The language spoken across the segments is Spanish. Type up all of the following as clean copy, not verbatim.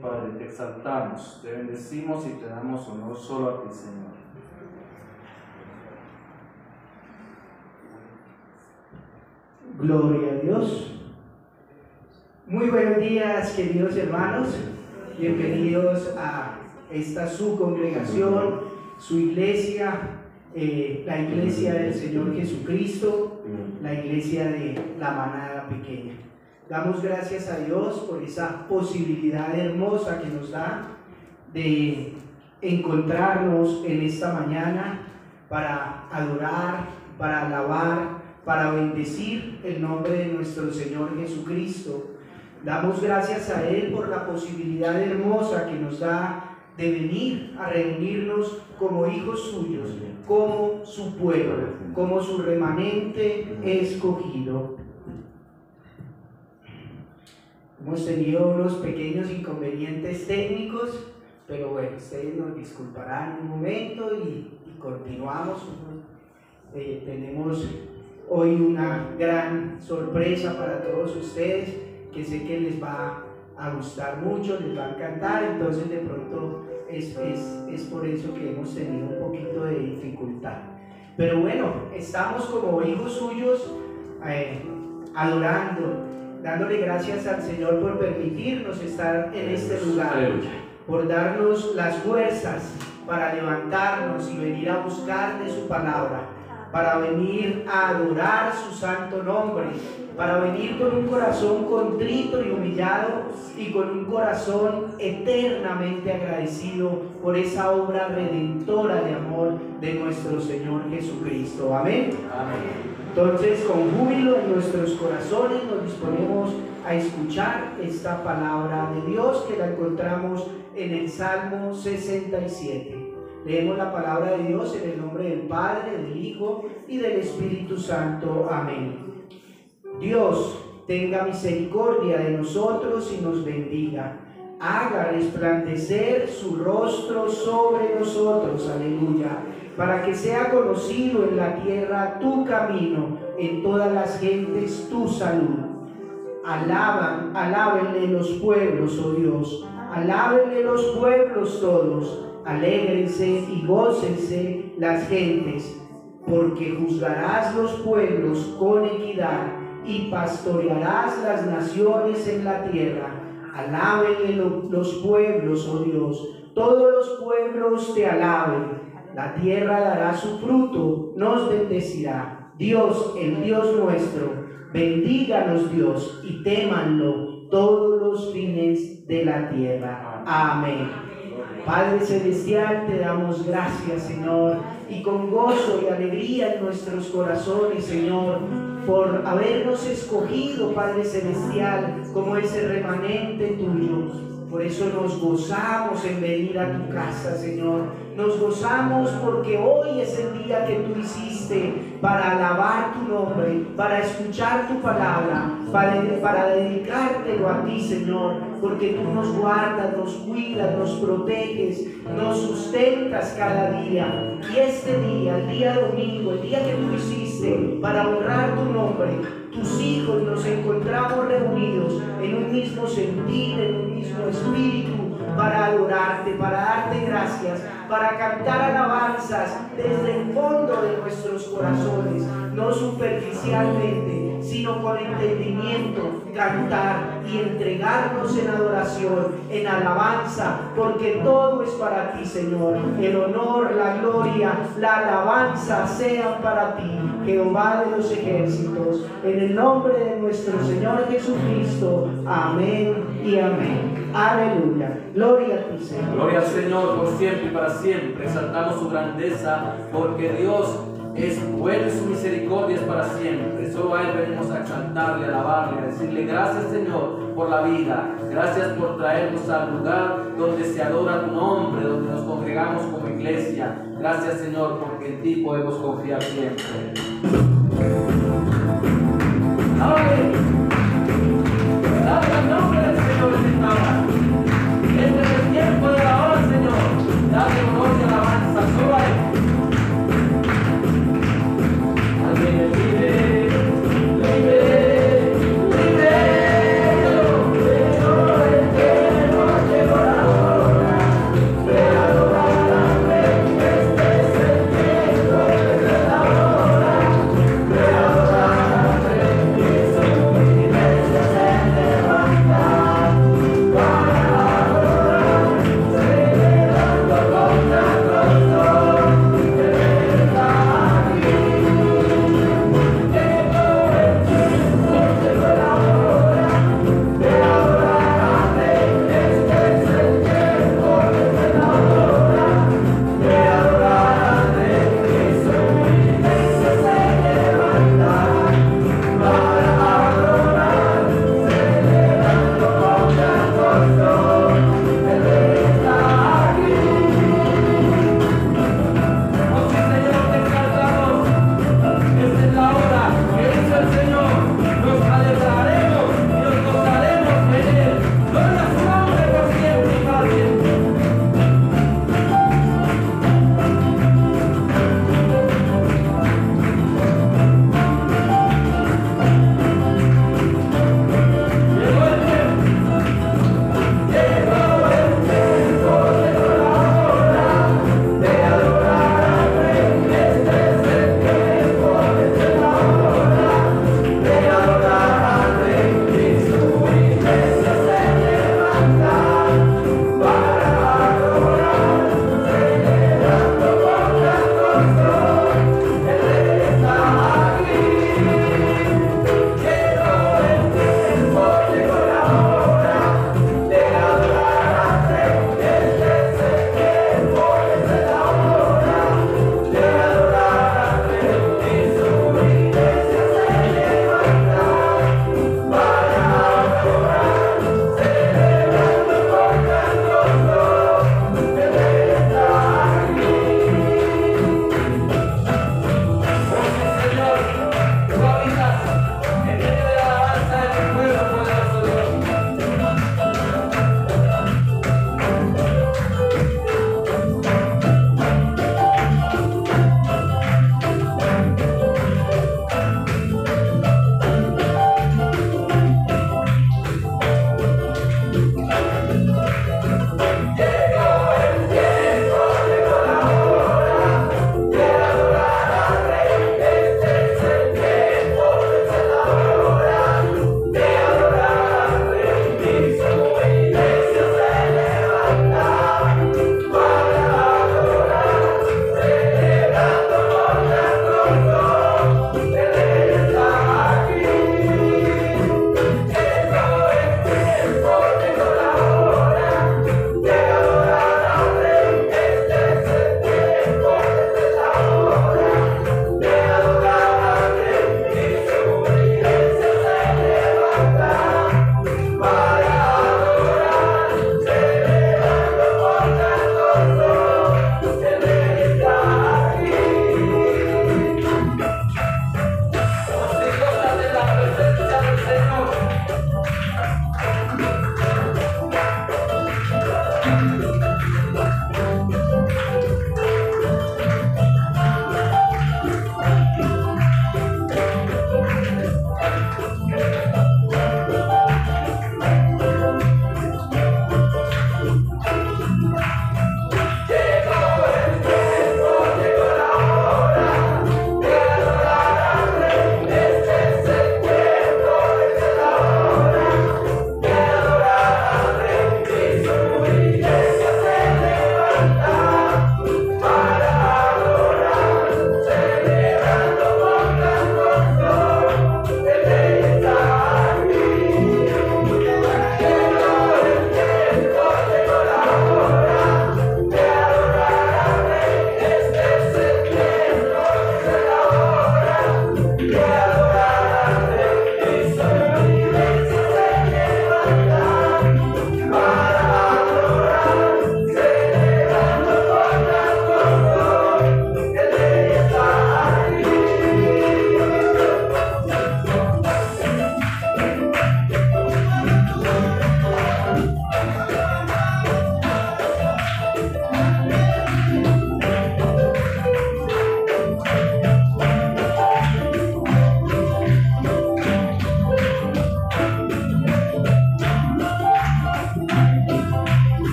Padre, te exaltamos, te bendecimos y te damos honor solo a ti, Señor. Gloria a Dios. Muy buenos días, queridos hermanos. Bienvenidos a esta su congregación, su iglesia, la iglesia del Señor Jesucristo, la iglesia de la manada pequeña. Damos gracias a Dios por esa posibilidad hermosa que nos da de encontrarnos en esta mañana para adorar, para alabar, para bendecir el nombre de nuestro Señor Jesucristo. Damos gracias a Él por la posibilidad hermosa que nos da de venir a reunirnos como hijos suyos, como su pueblo, como su remanente escogido. Hemos tenido unos pequeños inconvenientes técnicos, pero bueno, ustedes nos disculparán un momento y continuamos. Tenemos hoy una gran sorpresa para todos ustedes, que sé que les va a gustar mucho, les va a encantar, entonces de pronto es por eso que hemos tenido un poquito de dificultad. Pero bueno, estamos como hijos suyos adorando, dándole gracias al Señor por permitirnos estar en este lugar, por darnos las fuerzas para levantarnos y venir a buscar de su palabra, para venir a adorar su santo nombre, para venir con un corazón contrito y humillado y con un corazón eternamente agradecido por esa obra redentora de amor de nuestro Señor Jesucristo. Amén. Amén. Entonces, con júbilo en nuestros corazones nos disponemos a escuchar esta palabra de Dios, que la encontramos en el Salmo 67. Leemos la palabra de Dios en el nombre del Padre, del Hijo y del Espíritu Santo. Amén. Dios tenga misericordia de nosotros y nos bendiga. Haga resplandecer su rostro sobre nosotros. Aleluya. Para que sea conocido en la tierra tu camino, en todas las gentes tu salud. Alábenle los pueblos, oh Dios. Alábenle los pueblos todos. Alégrense y gócense las gentes, porque juzgarás los pueblos con equidad y pastorearás las naciones en la tierra. Alábenle los pueblos, oh Dios, todos los pueblos te alaben. La tierra dará su fruto, nos bendecirá. Dios, el Dios nuestro, bendíganos Dios y témanlo todos los fines de la tierra. Amén. Padre Celestial, te damos gracias, Señor, y con gozo y alegría en nuestros corazones, Señor, por habernos escogido, Padre Celestial, como ese remanente tuyo. Por eso nos gozamos en venir a tu casa, Señor. Nos gozamos porque hoy es el día que tú hiciste para alabar tu nombre, para escuchar tu palabra, para dedicártelo a ti, Señor, porque tú nos guardas, nos cuidas, nos proteges, nos sustentas cada día. Y este día, el día domingo, el día que tú hiciste para honrar tu nombre, tus hijos nos encontramos reunidos en un mismo sentir, en un mismo espíritu, para adorarte, para darte gracias, para cantar alabanzas desde el fondo de nuestros corazones, no superficialmente, sino con entendimiento, cantar y entregarnos en adoración, en alabanza, porque todo es para ti, Señor. El honor, la gloria, la alabanza sean para ti, Jehová de los ejércitos, en el nombre de nuestro Señor Jesucristo. Amén y amén. Aleluya. Gloria a ti, Señor. Gloria al Señor por siempre y para siempre. Exaltamos su grandeza, porque Dios es bueno y su misericordia es para siempre. Solo a Él venimos a exaltarle, a alabarle, a decirle gracias, Señor, por la vida. Gracias por traernos al lugar donde se adora tu nombre, donde nos congregamos como iglesia. Gracias, Señor, porque en ti podemos confiar siempre. ¡Amén! ¡Dale el nombre del Señor en esta hora! Este es el tiempo de la hora, Señor. Dale honor y alabanza solo a Él. Libre, libre, libre,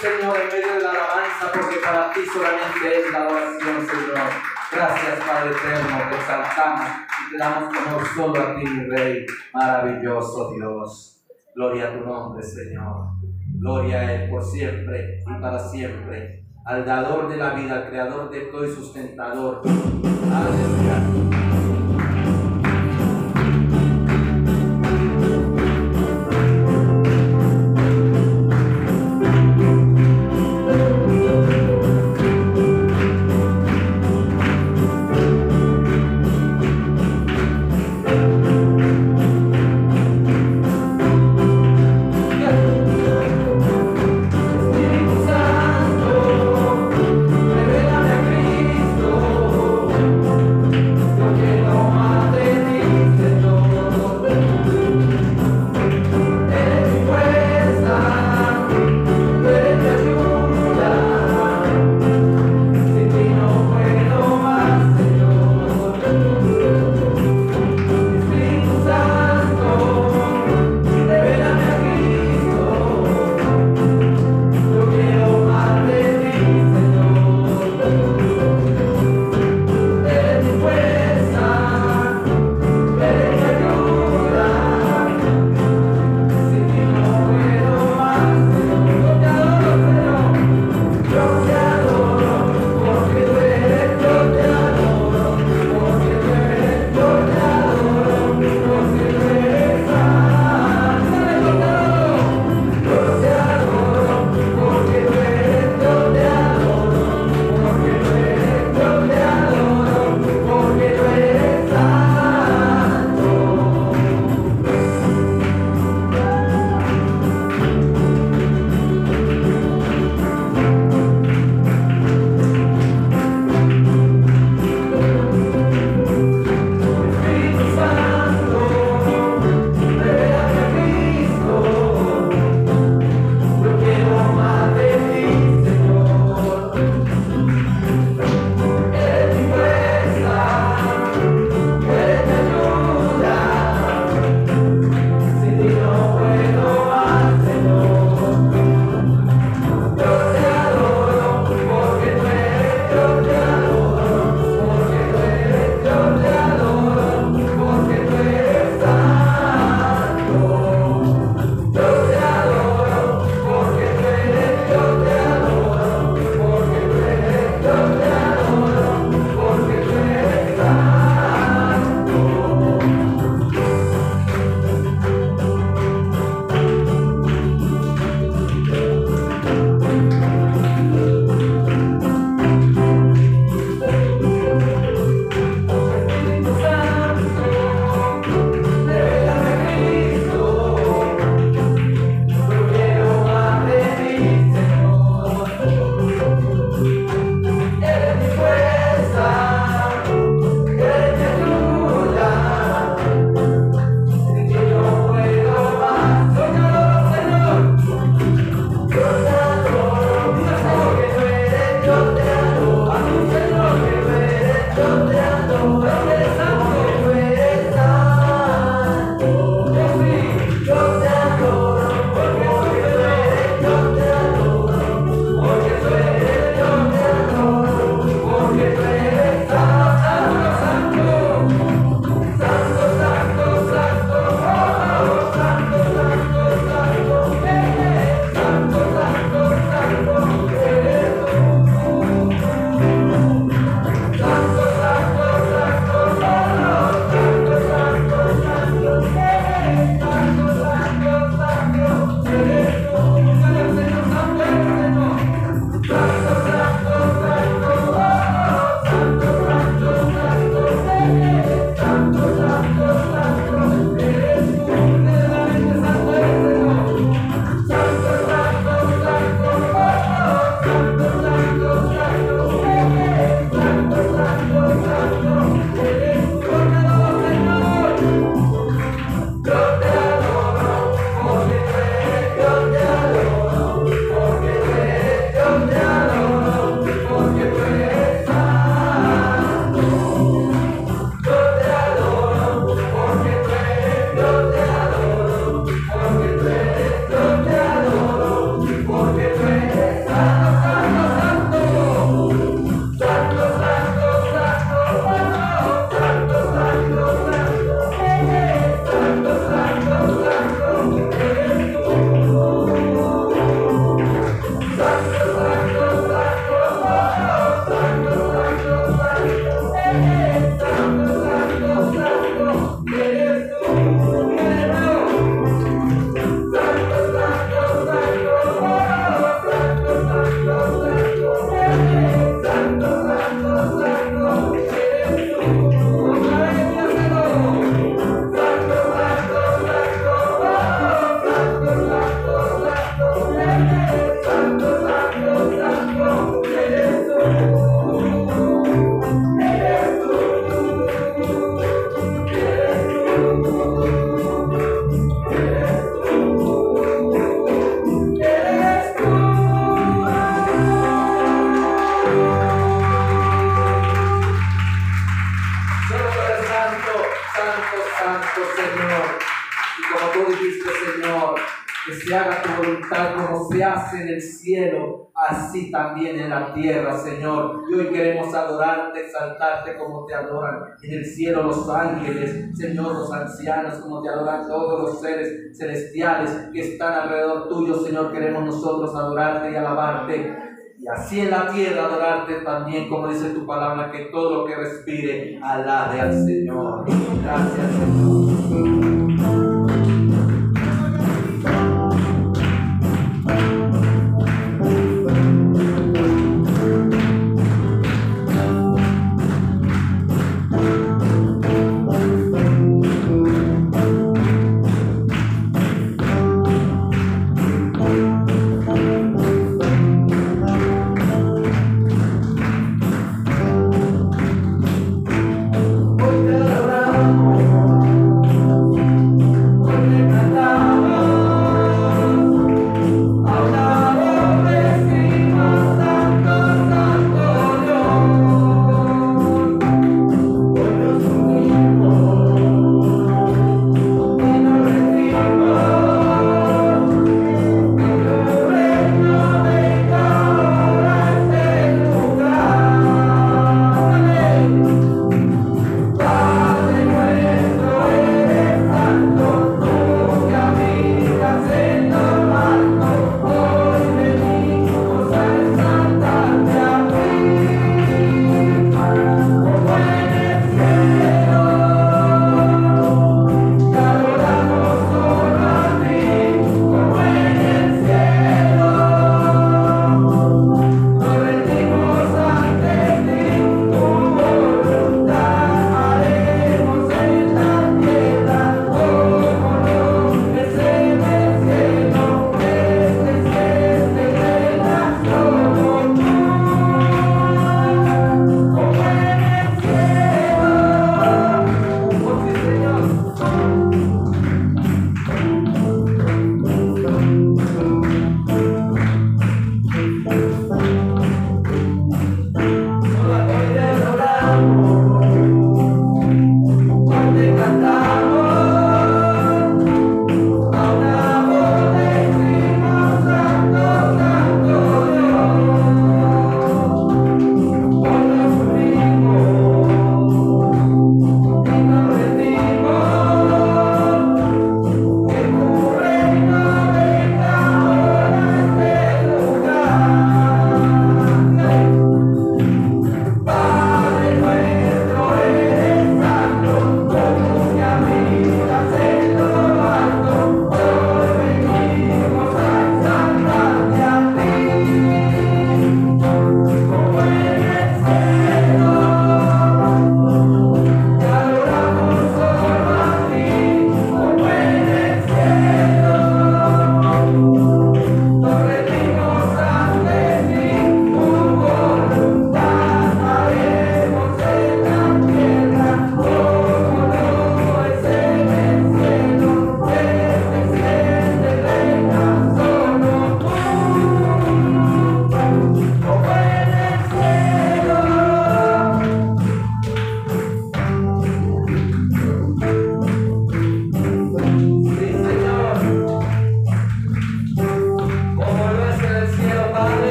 Señor, en medio de la alabanza, porque para ti solamente es la adoración, Señor. Gracias, Padre eterno, te exaltamos y te damos honor solo a ti, mi Rey, maravilloso Dios. Gloria a tu nombre, Señor. Gloria a Él por siempre y para siempre. Al dador de la vida, al creador de todo y sustentador. Aleluya. se haga tu voluntad como se hace en el cielo, así también en la tierra, Señor. Y hoy queremos adorarte, exaltarte como te adoran en el cielo los ángeles, Señor, los ancianos, como te adoran todos los seres celestiales que están alrededor tuyo, Señor. Queremos nosotros adorarte y alabarte. Y así en la tierra adorarte también, como dice tu palabra, que todo lo que respire alabe al Señor. Gracias, Señor.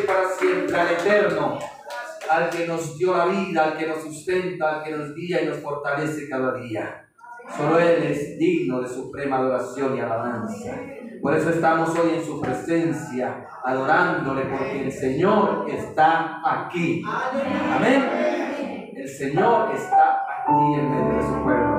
y para siempre, al Eterno, al que nos dio la vida, al que nos sustenta, al que nos guía y nos fortalece cada día. Solo Él es digno de suprema adoración y alabanza. Por eso estamos hoy en su presencia, adorándole, porque el Señor está aquí. Amén. El Señor está aquí en medio de su pueblo.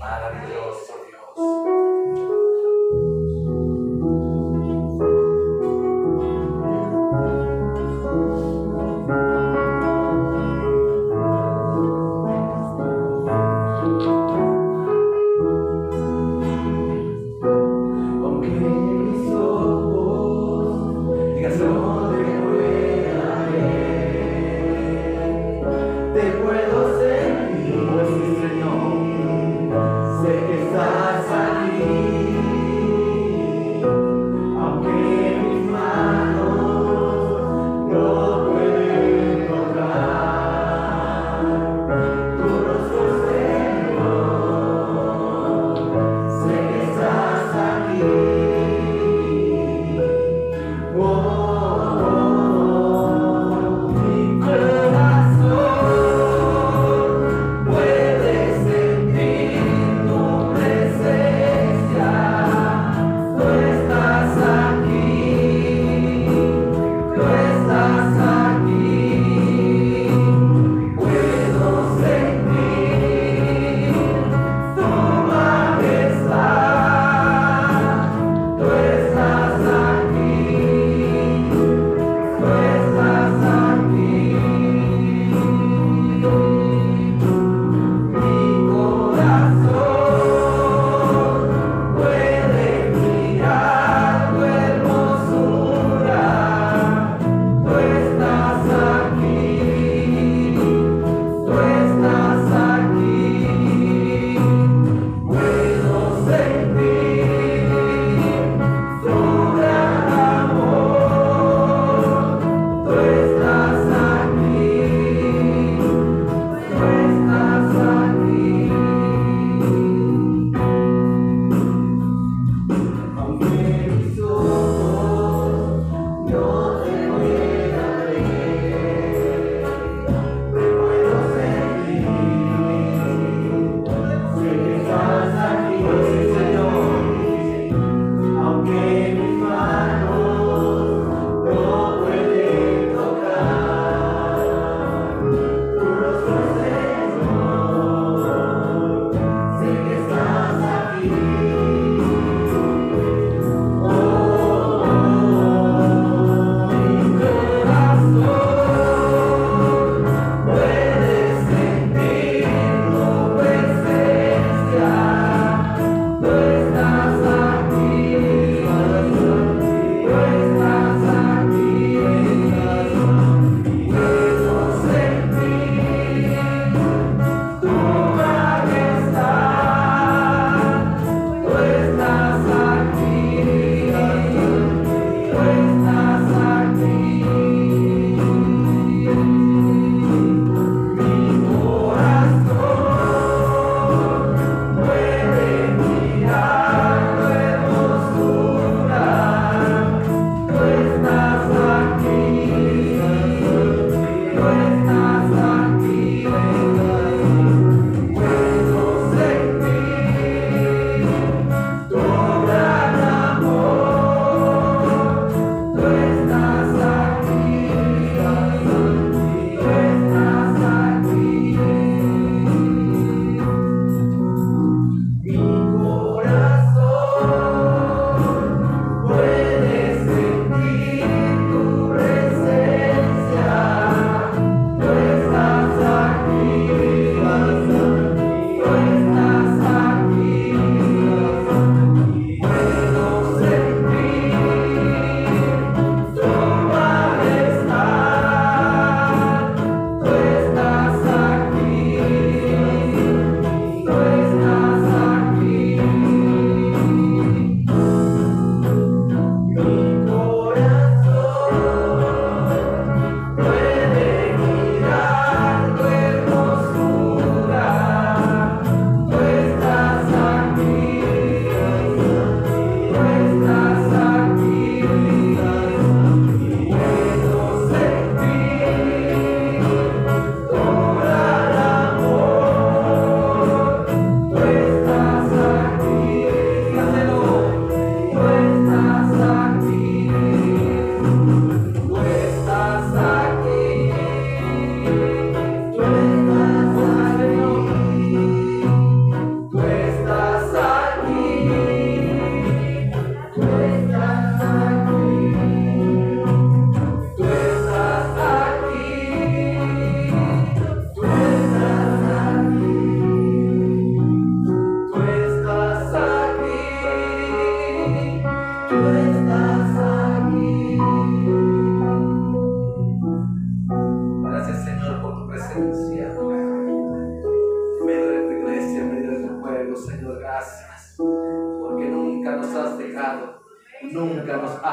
Maravilloso Dios. Te puedo sentir, oh sí, Señor. Sé que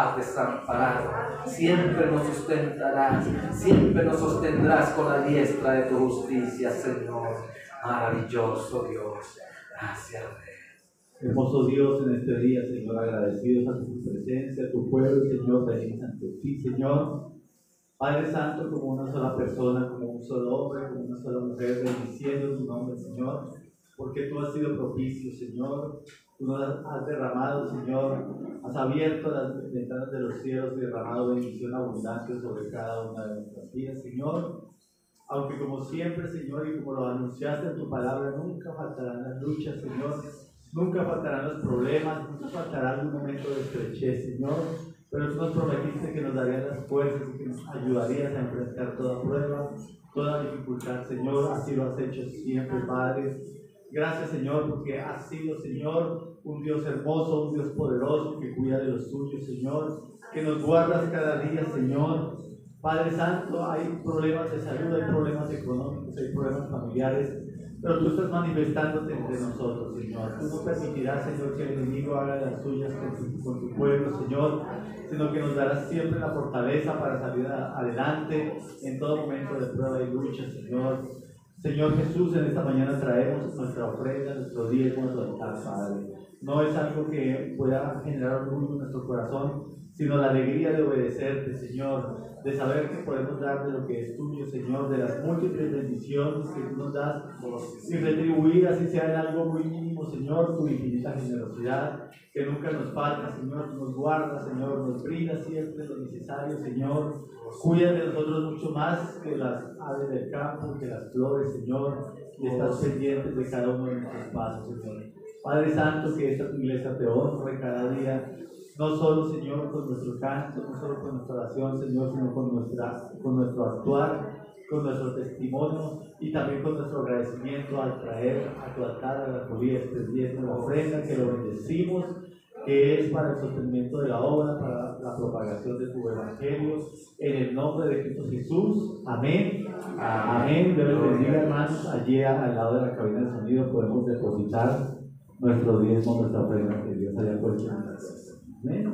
has desamparado. Siempre nos sustentarás, siempre nos sostendrás con la diestra de tu justicia, Señor. Maravilloso Dios. Gracias, Rey. Hermoso Dios, en este día, Señor, agradecidos a tu presencia, a tu pueblo, Señor, venimos ante ti, Señor. Padre Santo, como una sola persona, como un solo hombre, como una sola mujer, bendiciendo tu nombre, Señor, porque tú has sido propicio, Señor. Tú nos has derramado, Señor, has abierto las ventanas de los cielos y derramado bendición abundante sobre cada una de nuestras vidas, Señor. Aunque como siempre, Señor, y como lo anunciaste en tu palabra, nunca faltarán las luchas, Señor. Nunca faltarán los problemas, nunca faltará algún momento de estrechez, Señor. Pero tú nos prometiste que nos darías las fuerzas y que nos ayudarías a enfrentar toda prueba, toda dificultad, Señor. Así lo has hecho siempre, Padre. Gracias, Señor, porque has sido, Señor, un Dios hermoso, un Dios poderoso que cuida de los suyos, Señor, que nos guardas cada día, Señor. Padre Santo, hay problemas de salud, hay problemas económicos, hay problemas familiares, pero tú estás manifestándote entre nosotros, Señor. Tú no permitirás, Señor, que el enemigo haga las suyas con tu pueblo, Señor, sino que nos darás siempre la fortaleza para salir adelante en todo momento de prueba y lucha, Señor. Señor Jesús, en esta mañana traemos nuestra ofrenda, nuestro diezmo a tu altar, Padre. No es algo que pueda generar orgullo en nuestro corazón, sino la alegría de obedecerte, Señor, de saber que podemos dar de lo que es tuyo, Señor, de las múltiples bendiciones que tú nos das, y retribuir, así sea en algo muy mínimo, Señor, tu infinita generosidad, que nunca nos falta, Señor, nos guarda, Señor, nos brinda siempre lo necesario, Señor. Cuida de nosotros mucho más que las aves del campo, que las flores, Señor, y estás pendientes de cada uno de nuestros pasos, Señor. Padre Santo, que esta tu iglesia te honre cada día, no solo, Señor, con nuestro canto, no solo con nuestra oración, Señor, sino con nuestro actuar, con nuestro testimonio y también con nuestro agradecimiento al traer a tu altar, a la colilla, este diezmo, la ofrenda, que lo bendecimos, que es para el sostenimiento de la obra, para la propagación de tu evangelio, en el nombre de Cristo Jesús. Amén. Amén. Dios les bendiga, hermanos. Allí al lado de la cabina de sonido podemos depositar nuestro diezmo, nuestra ofrenda, que Dios haya puesto en nuestras vidas. Amén.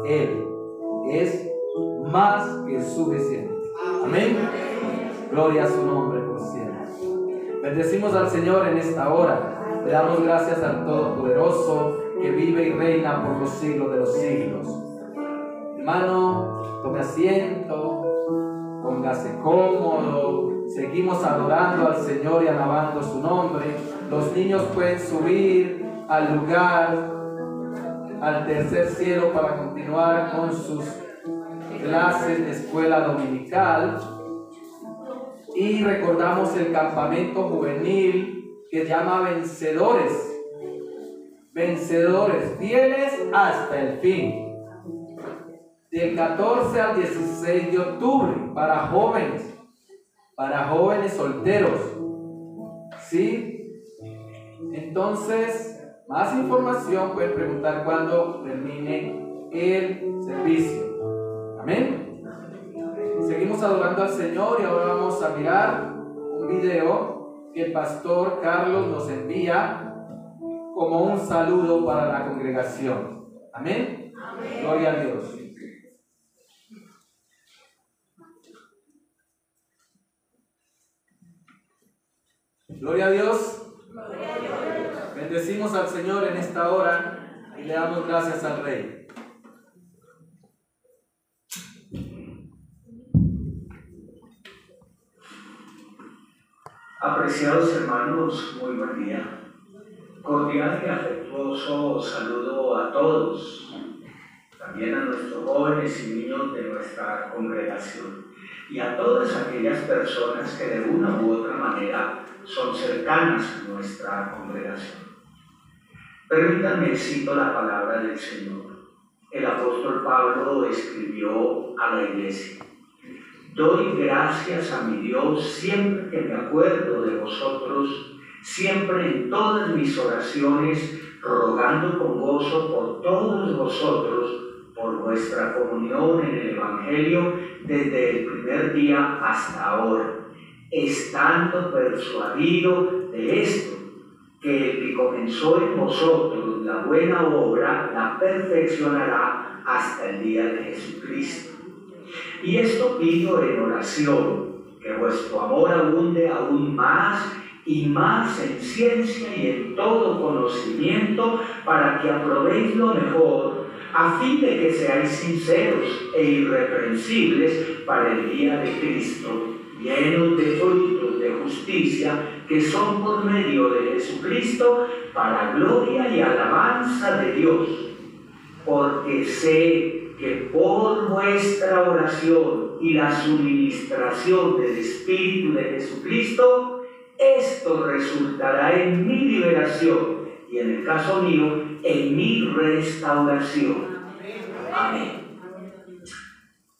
Él es más que suficiente. Amén. Gloria a su nombre por siempre. Bendecimos al Señor en esta hora. Le damos gracias al Todopoderoso que vive y reina por los siglos de los siglos. Hermano, tome asiento, póngase cómodo. Seguimos adorando al Señor y alabando su nombre. Los niños pueden subir al lugar, al tercer cielo, para continuar con sus clases de escuela dominical. Y recordamos el campamento juvenil que se llama Vencedores. Vencedores, fieles hasta el fin. Del 14 al 16 de octubre, para jóvenes solteros. ¿Sí? Entonces, más información pueden preguntar cuando termine el servicio. Amén. Seguimos adorando al Señor y ahora vamos a mirar un video que el pastor Carlos nos envía como un saludo para la congregación. Amén. Amén. Gloria a Dios. Gloria a Dios. Bendecimos al Señor en esta hora y le damos gracias al Rey. Apreciados hermanos, muy buen día. Cordial y afectuoso saludo a todos, también a nuestros jóvenes y niños de nuestra congregación y a todas aquellas personas que de una u otra manera son cercanas a nuestra congregación. Permítanme, cito la palabra del Señor. El apóstol Pablo escribió a la iglesia: doy gracias a mi Dios siempre que me acuerdo de vosotros, siempre en todas mis oraciones, rogando con gozo por todos vosotros, por vuestra comunión en el Evangelio desde el primer día hasta ahora, estando persuadido de esto, que el que comenzó en vosotros la buena obra la perfeccionará hasta el día de Jesucristo. Y esto pido en oración, que vuestro amor abunde aún más y más en ciencia y en todo conocimiento, para que aprobéis lo mejor, a fin de que seáis sinceros e irreprensibles para el día de Cristo, llenos de frutos de justicia, que son por medio de Jesucristo, para gloria y alabanza de Dios. Porque sé que por vuestra oración y la suministración del Espíritu de Jesucristo, esto resultará en mi liberación y, en el caso mío, en mi restauración. Amén.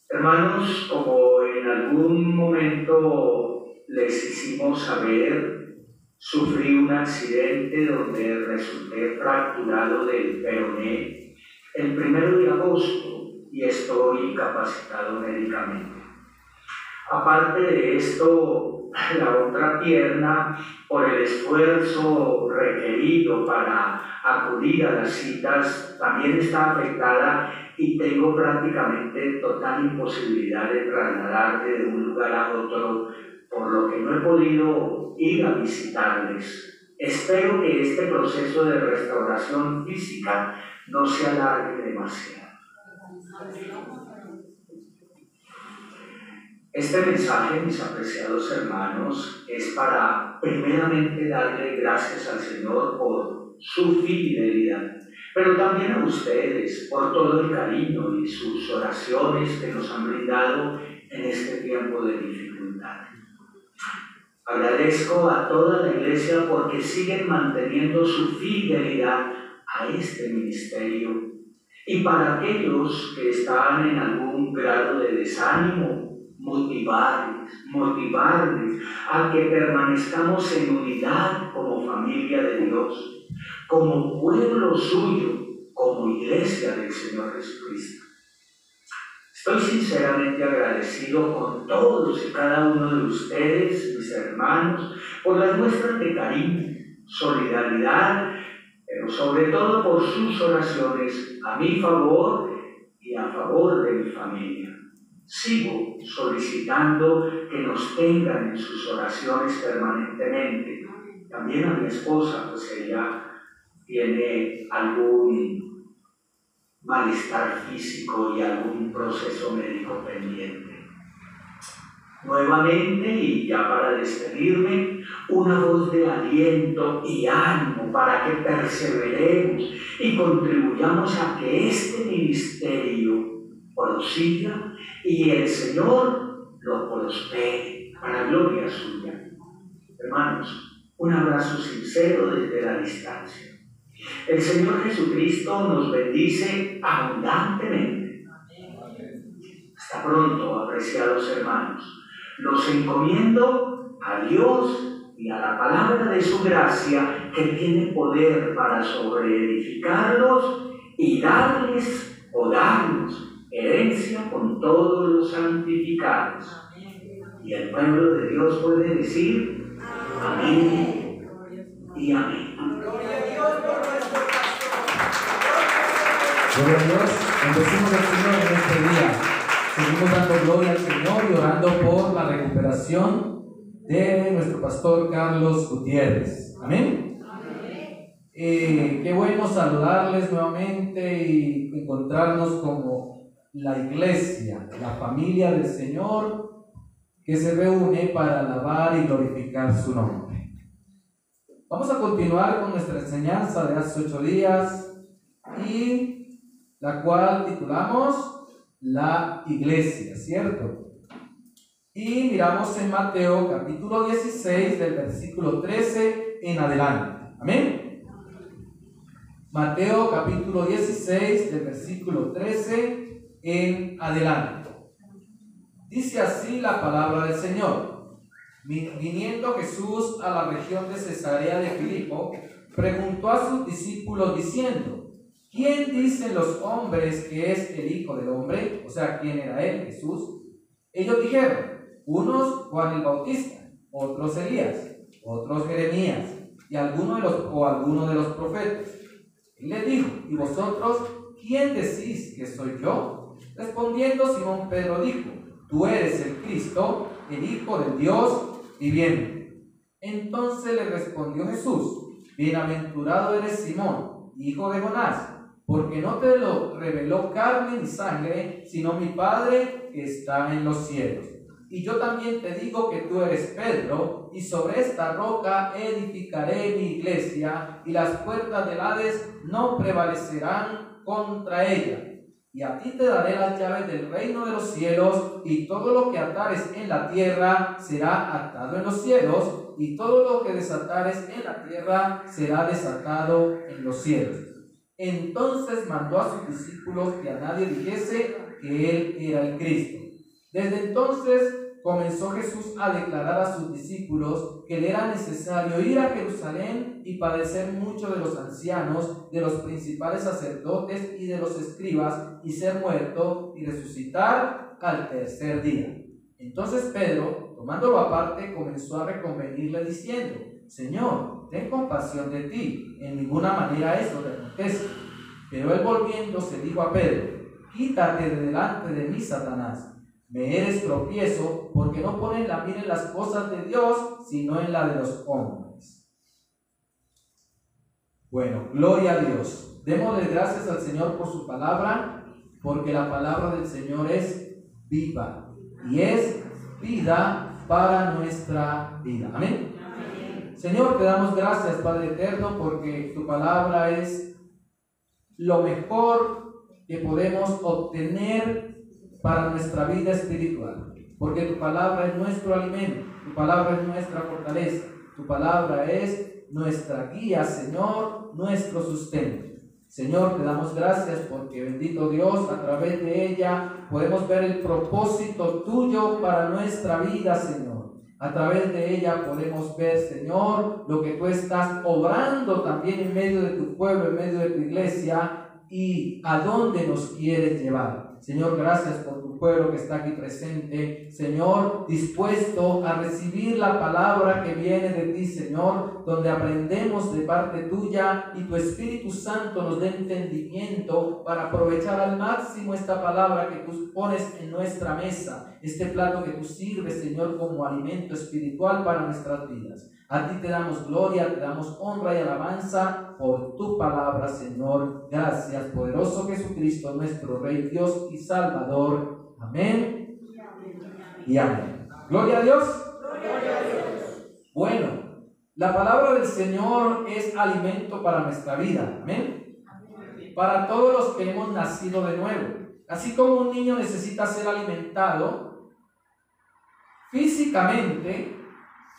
Hermanos, como en algún momento les hicimos saber, sufrí un accidente donde resulté fracturado del peroné el 1 de agosto y estoy incapacitado médicamente. Aparte de esto, la otra pierna, por el esfuerzo requerido para acudir a las citas, también está afectada y tengo prácticamente total imposibilidad de trasladarme de un lugar a otro, por lo que no he podido ir a visitarles. Espero que este proceso de restauración física no se alargue demasiado. Este mensaje, mis apreciados hermanos, es para primeramente darle gracias al Señor por su fidelidad, pero también a ustedes por todo el cariño y sus oraciones que nos han brindado en este tiempo de dificultad. Agradezco a toda la iglesia porque siguen manteniendo su fidelidad a este ministerio. Y para aquellos que están en algún grado de desánimo, motivarles a que permanezcamos en unidad como familia de Dios, como pueblo suyo, como iglesia del Señor Jesucristo. Estoy sinceramente agradecido con todos y cada uno de ustedes, mis hermanos, por las muestras de cariño, solidaridad, pero sobre todo por sus oraciones a mi favor y a familia. Sigo solicitando que nos tengan en sus oraciones permanentemente. También a mi esposa, pues ella tiene algún malestar físico y algún proceso médico pendiente. Nuevamente, y ya para despedirme, una voz de aliento y ánimo para que perseveremos y contribuyamos a que este ministerio prosiga y el Señor lo prospere para gloria suya. Hermanos, un abrazo sincero desde la distancia. El Señor Jesucristo nos bendice abundantemente. Hasta pronto, apreciados hermanos. Los encomiendo a Dios y a la palabra de su gracia, que tiene poder para sobreedificarlos y darles o darnos herencia con todos los santificados. Y el pueblo de Dios puede decir amén y amén. Gloria a Dios, bendecimos al Señor en este día. Seguimos dando gloria al Señor y orando por la recuperación de nuestro pastor Carlos Gutiérrez. Amén. Qué bueno saludarles nuevamente y encontrarnos como la iglesia, la familia del Señor que se reúne para alabar y glorificar su nombre. Vamos a continuar con nuestra enseñanza de hace 8 días y la cual titulamos La Iglesia, ¿cierto? Y miramos en Mateo capítulo 16 del versículo 13 en adelante. Amén. Mateo capítulo 16 del versículo 13 en adelante. Dice así la palabra del Señor. Viniendo Jesús a la región de Cesarea de Filipo, preguntó a sus discípulos diciendo: ¿quién dicen los hombres que es el Hijo del Hombre? O sea, ¿quién era él, Jesús? Ellos dijeron: unos Juan el Bautista, otros Elías, otros Jeremías, y alguno de los profetas. Él le dijo: ¿y vosotros quién decís que soy yo? Respondiendo Simón Pedro dijo: tú eres el Cristo, el Hijo del Dios viviente. Entonces le respondió Jesús: bienaventurado eres Simón, hijo de Jonás, porque no te lo reveló carne ni sangre, sino mi Padre que está en los cielos. Y yo también te digo que tú eres Pedro, y sobre esta roca edificaré mi iglesia, y las puertas del Hades no prevalecerán contra ella. Y a ti te daré las llaves del reino de los cielos, y todo lo que atares en la tierra será atado en los cielos, y todo lo que desatares en la tierra será desatado en los cielos. Entonces mandó a sus discípulos que a nadie dijese que él era el Cristo. Desde entonces comenzó Jesús a declarar a sus discípulos que le era necesario ir a Jerusalén y padecer mucho de los ancianos, de los principales sacerdotes y de los escribas, y ser muerto y resucitar al tercer día. Entonces Pedro, tomándolo aparte, comenzó a reconvenirle diciendo: Señor, ten compasión de ti, en ninguna manera eso te acontece. Pero él volviéndose dijo a Pedro: quítate de delante de mí, Satanás. Me eres tropiezo, porque no pones la mira en las cosas de Dios, sino en la de los hombres. Bueno, gloria a Dios. Démosle gracias al Señor por su palabra, porque la palabra del Señor es viva y es vida para nuestra vida. Amén. Señor, te damos gracias, Padre eterno, porque tu palabra es lo mejor que podemos obtener para nuestra vida espiritual, porque tu palabra es nuestro alimento, tu palabra es nuestra fortaleza, tu palabra es nuestra guía, Señor, nuestro sustento. Señor, te damos gracias porque, bendito Dios, a través de ella podemos ver el propósito tuyo para nuestra vida, Señor. A través de ella podemos ver, Señor, lo que tú estás obrando también en medio de tu pueblo, en medio de tu iglesia, y a dónde nos quieres llevar. Señor, gracias por tu pueblo que está aquí presente. Señor, dispuesto a recibir la palabra que viene de ti, Señor, donde aprendemos de parte tuya y tu Espíritu Santo nos dé entendimiento para aprovechar al máximo esta palabra que tú pones en nuestra mesa, este plato que tú sirves, Señor, como alimento espiritual para nuestras vidas. A ti te damos gloria, te damos honra y alabanza por tu palabra, Señor. Gracias, poderoso Jesucristo, nuestro Rey, Dios y Salvador. Amén y amén. Gloria a Dios. Bueno, la palabra del Señor es alimento para nuestra vida. Amén. Para todos los que hemos nacido de nuevo. Así como un niño necesita ser alimentado físicamente,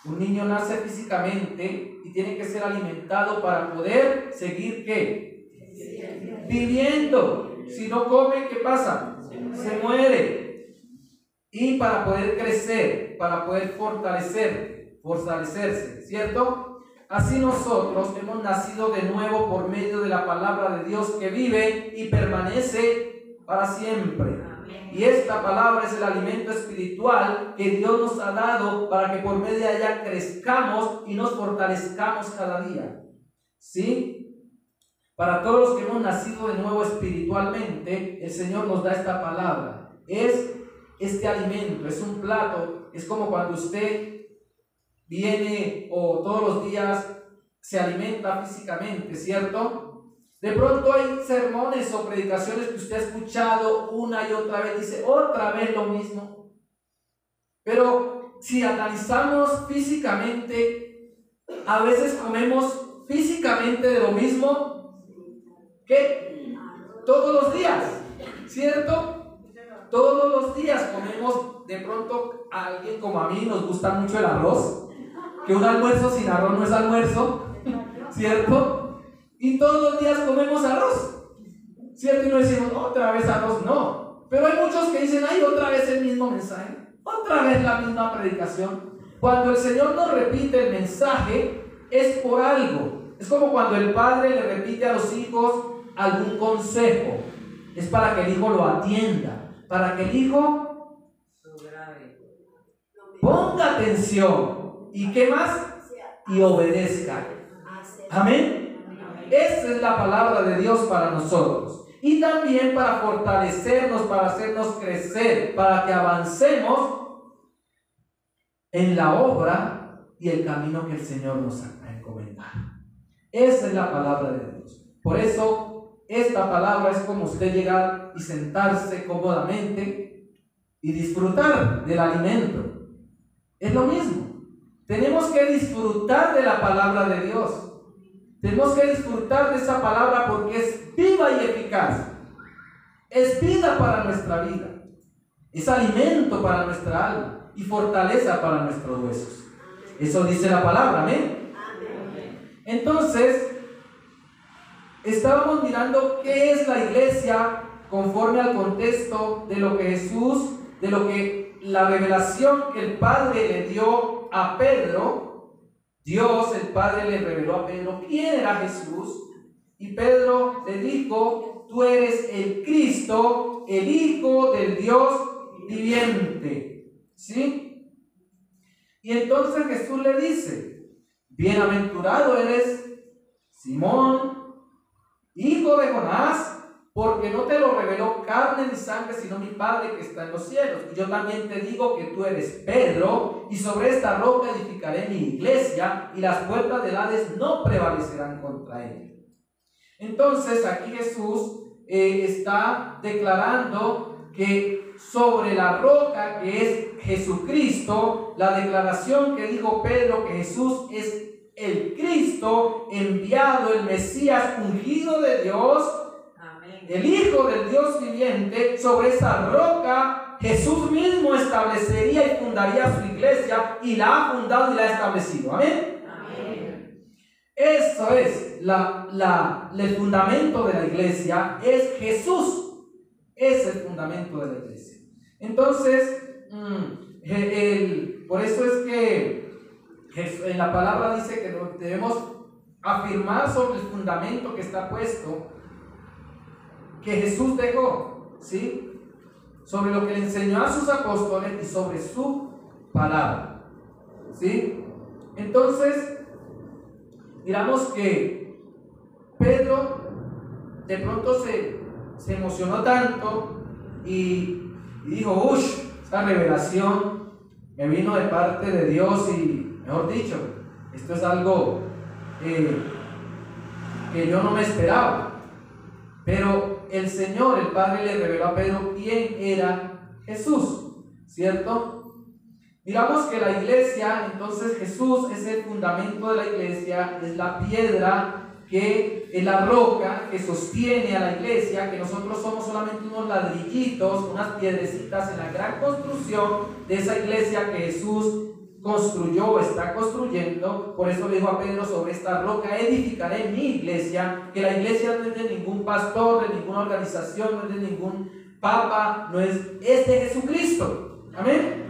un niño nace físicamente y tiene que ser alimentado para poder seguir, ¿qué? Viviendo. Si no come, ¿qué pasa? Se muere. Y para poder crecer, para poder fortalecerse, ¿cierto? Así nosotros hemos nacido de nuevo por medio de la palabra de Dios que vive y permanece para siempre. Y esta palabra es el alimento espiritual que Dios nos ha dado para que por medio de ella crezcamos y nos fortalezcamos cada día. ¿Sí? Para todos los que hemos nacido de nuevo espiritualmente, el Señor nos da esta palabra. Es este alimento, es un plato, es como cuando usted viene o todos los días se alimenta físicamente, ¿cierto? De pronto hay sermones o predicaciones que usted ha escuchado una y otra vez, dice otra vez lo mismo. Pero si analizamos físicamente, a veces comemos físicamente de lo mismo que todos los días, ¿cierto? Todos los días comemos, de pronto a alguien como a mí nos gusta mucho el arroz, que un almuerzo sin arroz no es almuerzo, ¿cierto? Y todos los días comemos arroz, ¿cierto? Y no decimos, otra vez arroz, no. Pero hay muchos que dicen, ay, otra vez el mismo mensaje, otra vez la misma predicación. Cuando el Señor nos repite el mensaje, es por algo. Es como cuando el padre le repite a los hijos algún consejo. Es para que el hijo lo atienda, para que el hijo ponga atención. ¿Y qué más? Y obedezca. Amén. Esa es la palabra de Dios para nosotros. Y también para fortalecernos, para hacernos crecer, para que avancemos en la obra y el camino que el Señor nos ha encomendado. Esa es la palabra de Dios. Por eso, esta palabra es como usted llegar y sentarse cómodamente y disfrutar del alimento. Es lo mismo. Tenemos que disfrutar de la palabra de Dios. Tenemos que disfrutar de esa palabra porque es viva y eficaz. Es vida para nuestra vida. Es alimento para nuestra alma y fortaleza para nuestros huesos. Eso dice la palabra, ¿amén? Entonces, estábamos mirando qué es la iglesia conforme al contexto de lo que Jesús, de lo que la revelación que el Padre le dio a Pedro. Dios, el Padre, le reveló a Pedro quién era Jesús. Y Pedro le dijo, tú eres el Cristo, el Hijo del Dios viviente. ¿Sí? Y entonces Jesús le dice, bienaventurado eres, Simón, hijo de Jonás, porque no te lo reveló carne ni sangre, sino mi Padre que está en los cielos. Y yo también te digo que tú eres Pedro, y sobre esta roca edificaré mi iglesia, y las puertas del Hades no prevalecerán contra ella. Entonces aquí Jesús está declarando que sobre la roca que es Jesucristo, la declaración que dijo Pedro que Jesús es el Cristo enviado, el Mesías ungido de Dios, el Hijo del Dios viviente, sobre esa roca Jesús mismo establecería y fundaría su iglesia, y la ha fundado y la ha establecido. Amén. Amén. Eso es el fundamento de la iglesia, es Jesús. Es el fundamento de la iglesia. Entonces, por eso es que en la palabra dice que debemos afirmar sobre el fundamento que está puesto que Jesús dejó, ¿sí? Sobre lo que le enseñó a sus apóstoles y sobre su palabra, ¿sí? Entonces, miramos que Pedro de pronto se emocionó tanto y dijo, uff, esta revelación me vino de parte de Dios y, mejor dicho, esto es algo que yo no me esperaba. Pero el Señor, el Padre, le reveló a Pedro quién era Jesús, ¿cierto? Miramos que la iglesia, entonces Jesús es el fundamento de la iglesia, es la piedra que es la roca que sostiene a la iglesia, que nosotros somos solamente unos ladrillitos, unas piedrecitas en la gran construcción de esa iglesia que Jesús construyó o está construyendo. Por eso le dijo a Pedro, sobre esta roca edificaré mi iglesia, que la iglesia no es de ningún pastor, de ninguna organización, no es de ningún papa, no es de Jesucristo. Amén.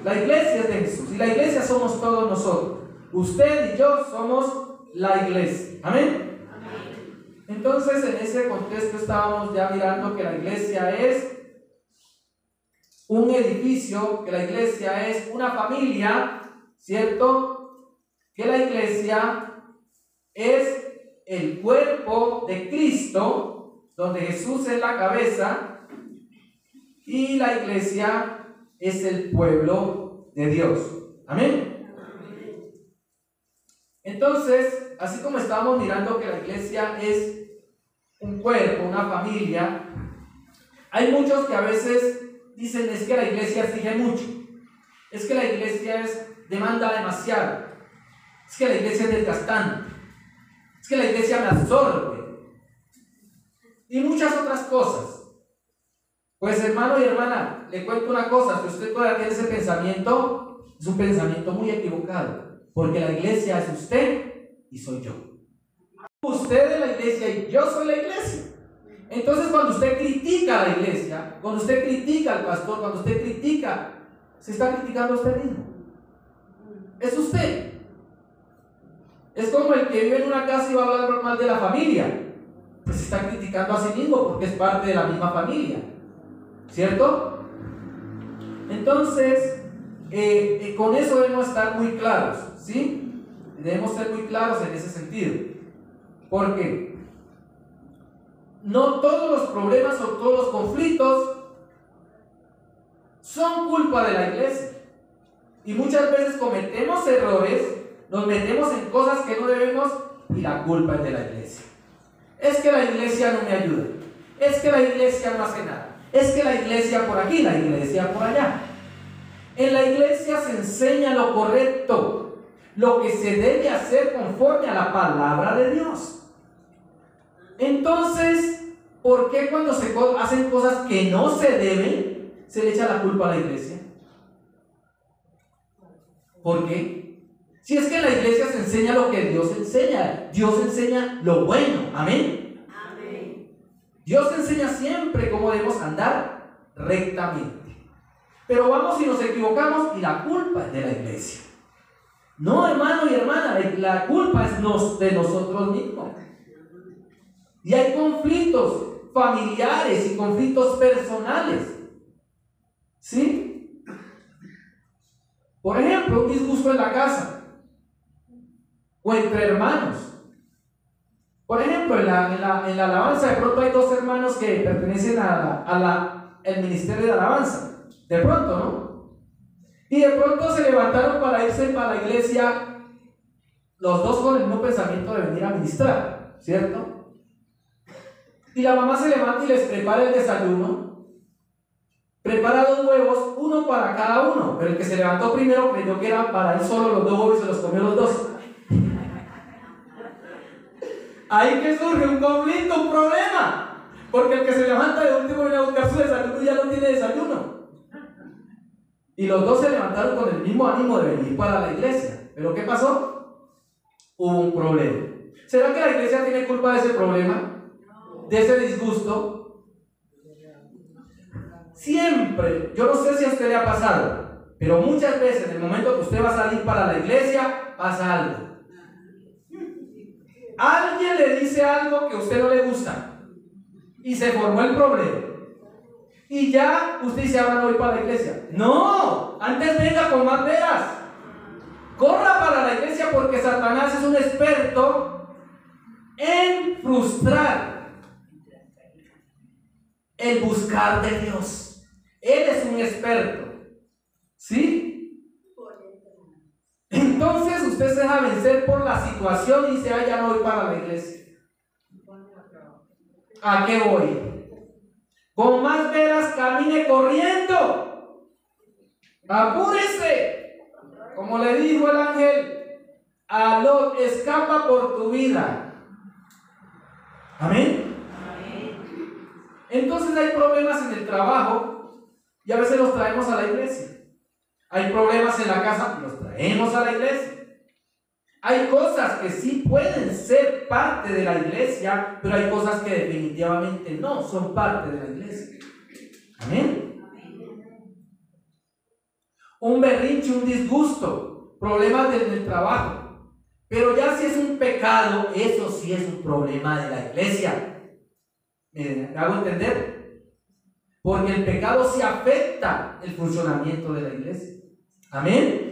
La iglesia es de Jesús y la iglesia somos todos nosotros. Usted y yo somos la iglesia. Amén. Entonces, en ese contexto estábamos ya mirando que la iglesia es un edificio, que la iglesia es una familia, ¿cierto? Que la iglesia es el cuerpo de Cristo, donde Jesús es la cabeza, y la iglesia es el pueblo de Dios. Amén. Entonces, así como estábamos mirando que la iglesia es un cuerpo, una familia, hay muchos que a veces dicen, es que la iglesia exige mucho, es que la iglesia demanda demasiado, es que la iglesia es desgastante, es que la iglesia me absorbe, y muchas otras cosas. Pues hermano y hermana, le cuento una cosa, si usted todavía tiene ese pensamiento, es un pensamiento muy equivocado, porque la iglesia es usted y soy yo. Usted es la iglesia y yo soy la iglesia. Entonces, cuando usted critica a la iglesia, cuando usted critica al pastor, cuando usted critica, se está criticando a usted mismo. Es usted. Es como el que vive en una casa y va a hablar mal de la familia. Pues se está criticando a sí mismo porque es parte de la misma familia, ¿cierto? Entonces, con eso debemos estar muy claros, ¿sí? Debemos ser muy claros en ese sentido. Porque no todos los problemas o todos los conflictos son culpa de la iglesia. Y muchas veces cometemos errores, nos metemos en cosas que no debemos y la culpa es de la iglesia. Es que la iglesia no me ayuda, es que la iglesia no hace nada, es que la iglesia por aquí, la iglesia por allá. En la iglesia se enseña lo correcto, lo que se debe hacer conforme a la palabra de Dios. Entonces, ¿por qué cuando se hacen cosas que no se deben, se le echa la culpa a la iglesia? ¿Por qué? Si es que en la iglesia se enseña lo que Dios enseña lo bueno. Amén. Amén. Dios enseña siempre cómo debemos andar rectamente. Pero vamos y nos equivocamos y la culpa es de la iglesia. No, hermano y hermana, la culpa es de nosotros mismos. Y hay conflictos familiares y conflictos personales, ¿sí? Por ejemplo, un disgusto en la casa o entre hermanos. Por ejemplo, en la alabanza de pronto hay dos hermanos que pertenecen al ministerio de alabanza. De pronto, ¿no? Y de pronto se levantaron para irse para la iglesia, los dos con el mismo pensamiento de venir a ministrar, ¿cierto? Y la mamá se levanta y les prepara el desayuno, prepara 2 huevos, uno para cada uno, pero el que se levantó primero creyó que era para él solo los 2 huevos y se los comió los 2. Ahí que surge un conflicto, un problema, porque el que se levanta de último viene a buscar su desayuno y ya no tiene desayuno. Y los 2 se levantaron con el mismo ánimo de venir para la iglesia, pero ¿qué pasó? Hubo un problema. ¿Será que la iglesia tiene culpa de ese problema? ¿De ese disgusto? Siempre, yo no sé si a usted le ha pasado, pero muchas veces en el momento que usted va a salir para la iglesia, pasa algo. Alguien le dice algo que a usted no le gusta. y se formó el problema. Y ya usted dice, ahora no voy para la iglesia. No, antes venga con más veras. Corra para la iglesia porque Satanás es un experto en frustrar el buscar de Dios. Él es un experto. ¿Sí? Entonces usted se deja vencer por la situación y dice, ya no voy para la iglesia. ¿A qué voy? Con más veras camine corriendo. Apúrese. Como le dijo el ángel a Lot, escapa por tu vida. Amén. Entonces hay problemas en el trabajo y a veces los traemos a la iglesia. Hay problemas en la casa, los traemos a la iglesia. Hay cosas que sí pueden ser parte de la iglesia, pero hay cosas que definitivamente no son parte de la iglesia. Amén. Un berrinche, un disgusto, problemas del trabajo. Pero ya si es un pecado, eso sí es un problema de la iglesia. ¿Me hago entender? Porque el pecado sí afecta el funcionamiento de la iglesia. Amén.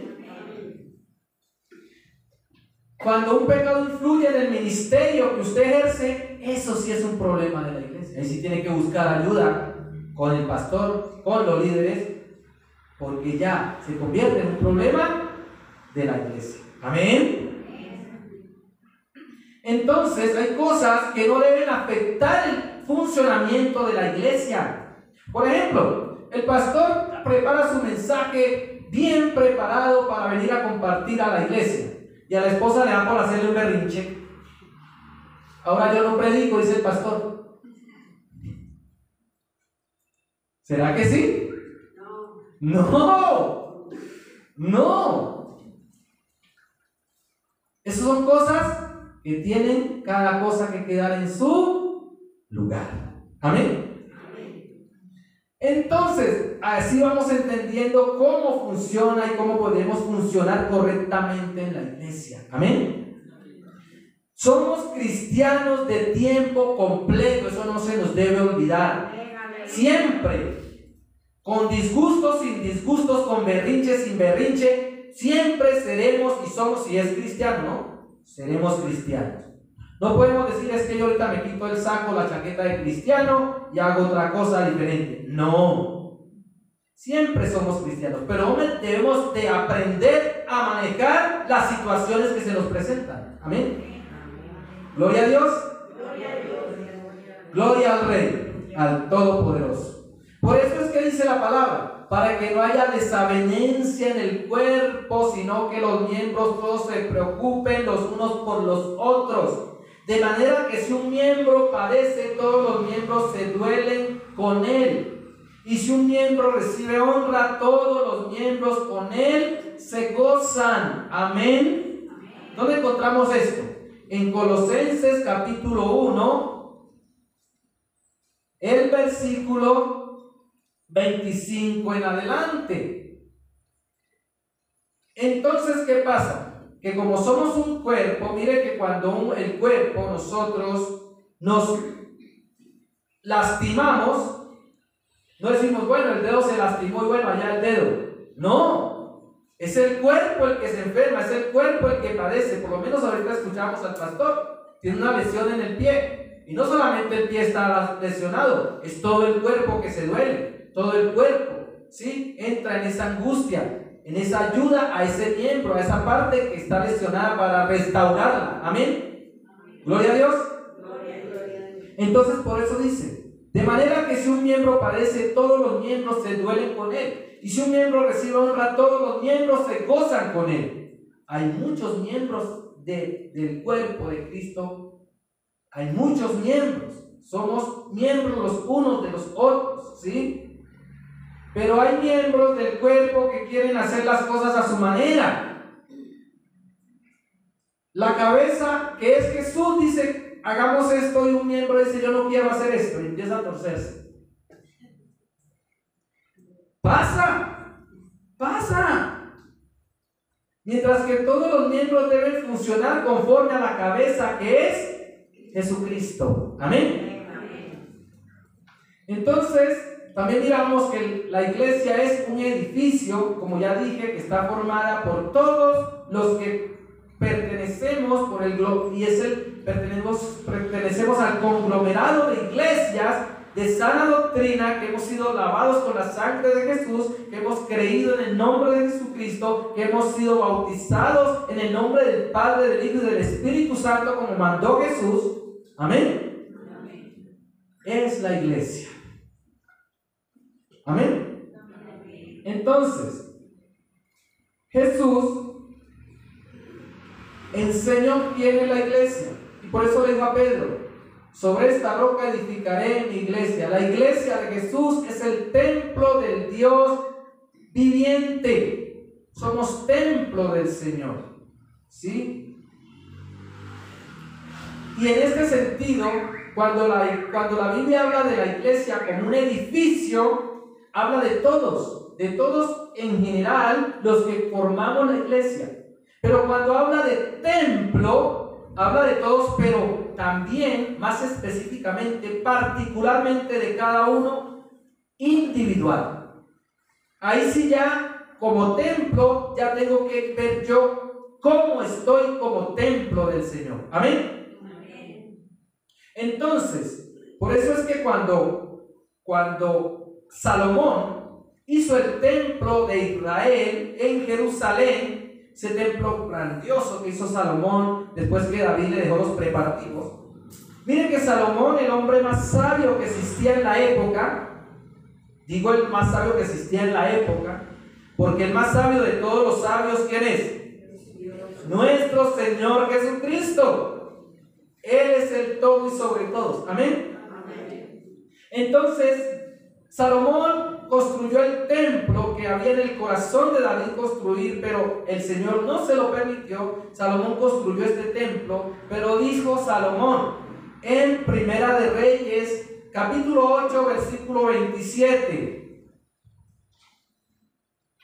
Cuando un pecado influye en el ministerio que usted ejerce, eso sí es un problema de la iglesia. Ahí sí tiene que buscar ayuda con el pastor, con los líderes, porque ya se convierte en un problema de la iglesia. Amén. Entonces hay cosas que no deben afectar el funcionamiento de la iglesia. Por ejemplo, el pastor prepara su mensaje bien preparado para venir a compartir a la iglesia. Y a la esposa le da por hacerle un berrinche. Ahora yo no predico, dice el pastor. ¿Será que sí? No. No. Esas son cosas que tienen cada cosa que quedar en su lugar. Amén. Entonces, así vamos entendiendo cómo funciona y cómo podemos funcionar correctamente en la iglesia. Amén. Somos cristianos de tiempo completo, eso no se nos debe olvidar. Siempre, con disgustos, sin disgustos, con berrinche, sin berrinche, siempre seremos y somos, si es cristiano, ¿no? Seremos cristianos. No podemos decir, es que yo ahorita me quito el saco, la chaqueta de cristiano y hago otra cosa diferente. No. Siempre somos cristianos, pero debemos de aprender a manejar las situaciones que se nos presentan. Amén. Gloria a Dios. Gloria al Rey, al Todopoderoso. Por eso es que dice la palabra, para que no haya desavenencia en el cuerpo, sino que los miembros todos se preocupen los unos por los otros. De manera que si un miembro padece, todos los miembros se duelen con él. Y si un miembro recibe honra, todos los miembros con él se gozan. Amén. ¿Dónde encontramos esto? En Colosenses capítulo 1, el versículo 25 en adelante. Entonces, ¿qué pasa? Que como somos un cuerpo, mire que cuando el cuerpo nosotros nos lastimamos, no decimos, bueno, el dedo se lastimó y bueno, allá el dedo. No, es el cuerpo el que se enferma, es el cuerpo el que padece. Por lo menos ahorita escuchamos al pastor, tiene una lesión en el pie. Y no solamente el pie está lesionado, es todo el cuerpo que se duele, todo el cuerpo, ¿sí? Entra en esa angustia, en esa ayuda a ese miembro, a esa parte que está lesionada para restaurarla. Amén. Gloria a Dios. Entonces por eso dice, de manera que si un miembro padece, todos los miembros se duelen con él. Y si un miembro recibe honra, todos los miembros se gozan con él. Hay muchos miembros del cuerpo de Cristo. Hay muchos miembros. Somos miembros los unos de los otros, ¿sí? Pero hay miembros del cuerpo que quieren hacer las cosas a su manera. La cabeza, que es Jesús, dice, hagamos esto, y un miembro dice, yo no quiero hacer esto, y empieza a torcerse. Pasa. Mientras que todos los miembros deben funcionar conforme a la cabeza que es Jesucristo. Amén. Entonces, también miramos que la iglesia es un edificio, como ya dije, que está formada por todos los que pertenecemos por el y pertenecemos al conglomerado de iglesias de sana doctrina, que hemos sido lavados con la sangre de Jesús, que hemos creído en el nombre de Jesucristo, que hemos sido bautizados en el nombre del Padre, del Hijo y del Espíritu Santo, como mandó Jesús. Amén. Amén. Es la iglesia. Amén. Entonces, Jesús enseñó quién es la iglesia, y por eso le dijo a Pedro: sobre esta roca edificaré mi iglesia. La iglesia de Jesús es el templo del Dios viviente. Somos templo del Señor, ¿sí? Y en este sentido, cuando la Biblia habla de la iglesia como un edificio, habla de todos en general, los que formamos la iglesia. Pero cuando habla de templo, habla de todos, pero también, más específicamente, particularmente de cada uno individual. Ahí sí ya, como templo, ya tengo que ver yo cómo estoy como templo del Señor. Amén. Amén. Entonces, por eso es que cuando Salomón hizo el templo de Israel en Jerusalén, ese templo grandioso que hizo Salomón después que David le dejó los preparativos. Miren que Salomón, el hombre más sabio que existía en la época, digo el más sabio que existía en la época, porque el más sabio de todos los sabios, ¿quién es? Nuestro Señor Jesucristo. Él es el todo y sobre todos. Amén. Amén. Entonces, Salomón construyó el templo que había en el corazón de David construir, pero el Señor no se lo permitió. Salomón construyó este templo, pero dijo Salomón en Primera de Reyes, capítulo 8, versículo 27: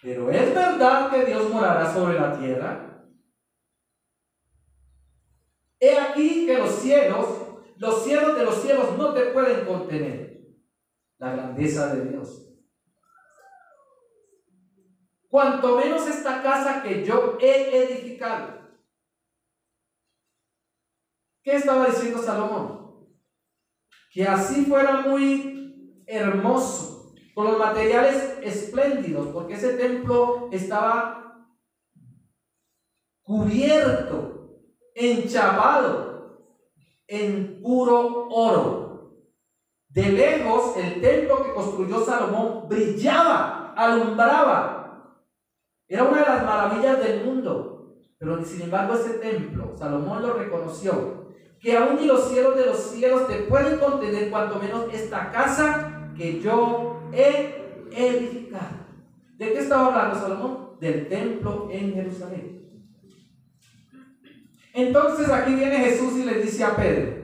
pero ¿es verdad que Dios morará sobre la tierra? He aquí que los cielos de los cielos no te pueden contener la grandeza de Dios. Cuanto menos esta casa que yo he edificado. ¿Qué estaba diciendo Salomón? Que así fuera muy hermoso, con los materiales espléndidos, porque ese templo estaba cubierto, enchapado en puro oro. De lejos, el templo que construyó Salomón brillaba, alumbraba. Era una de las maravillas del mundo. Pero sin embargo, ese templo, Salomón lo reconoció, que aún ni los cielos de los cielos te pueden contener, cuanto menos esta casa que yo he edificado. ¿De qué estaba hablando Salomón? Del templo en Jerusalén. Entonces aquí viene Jesús y le dice a Pedro: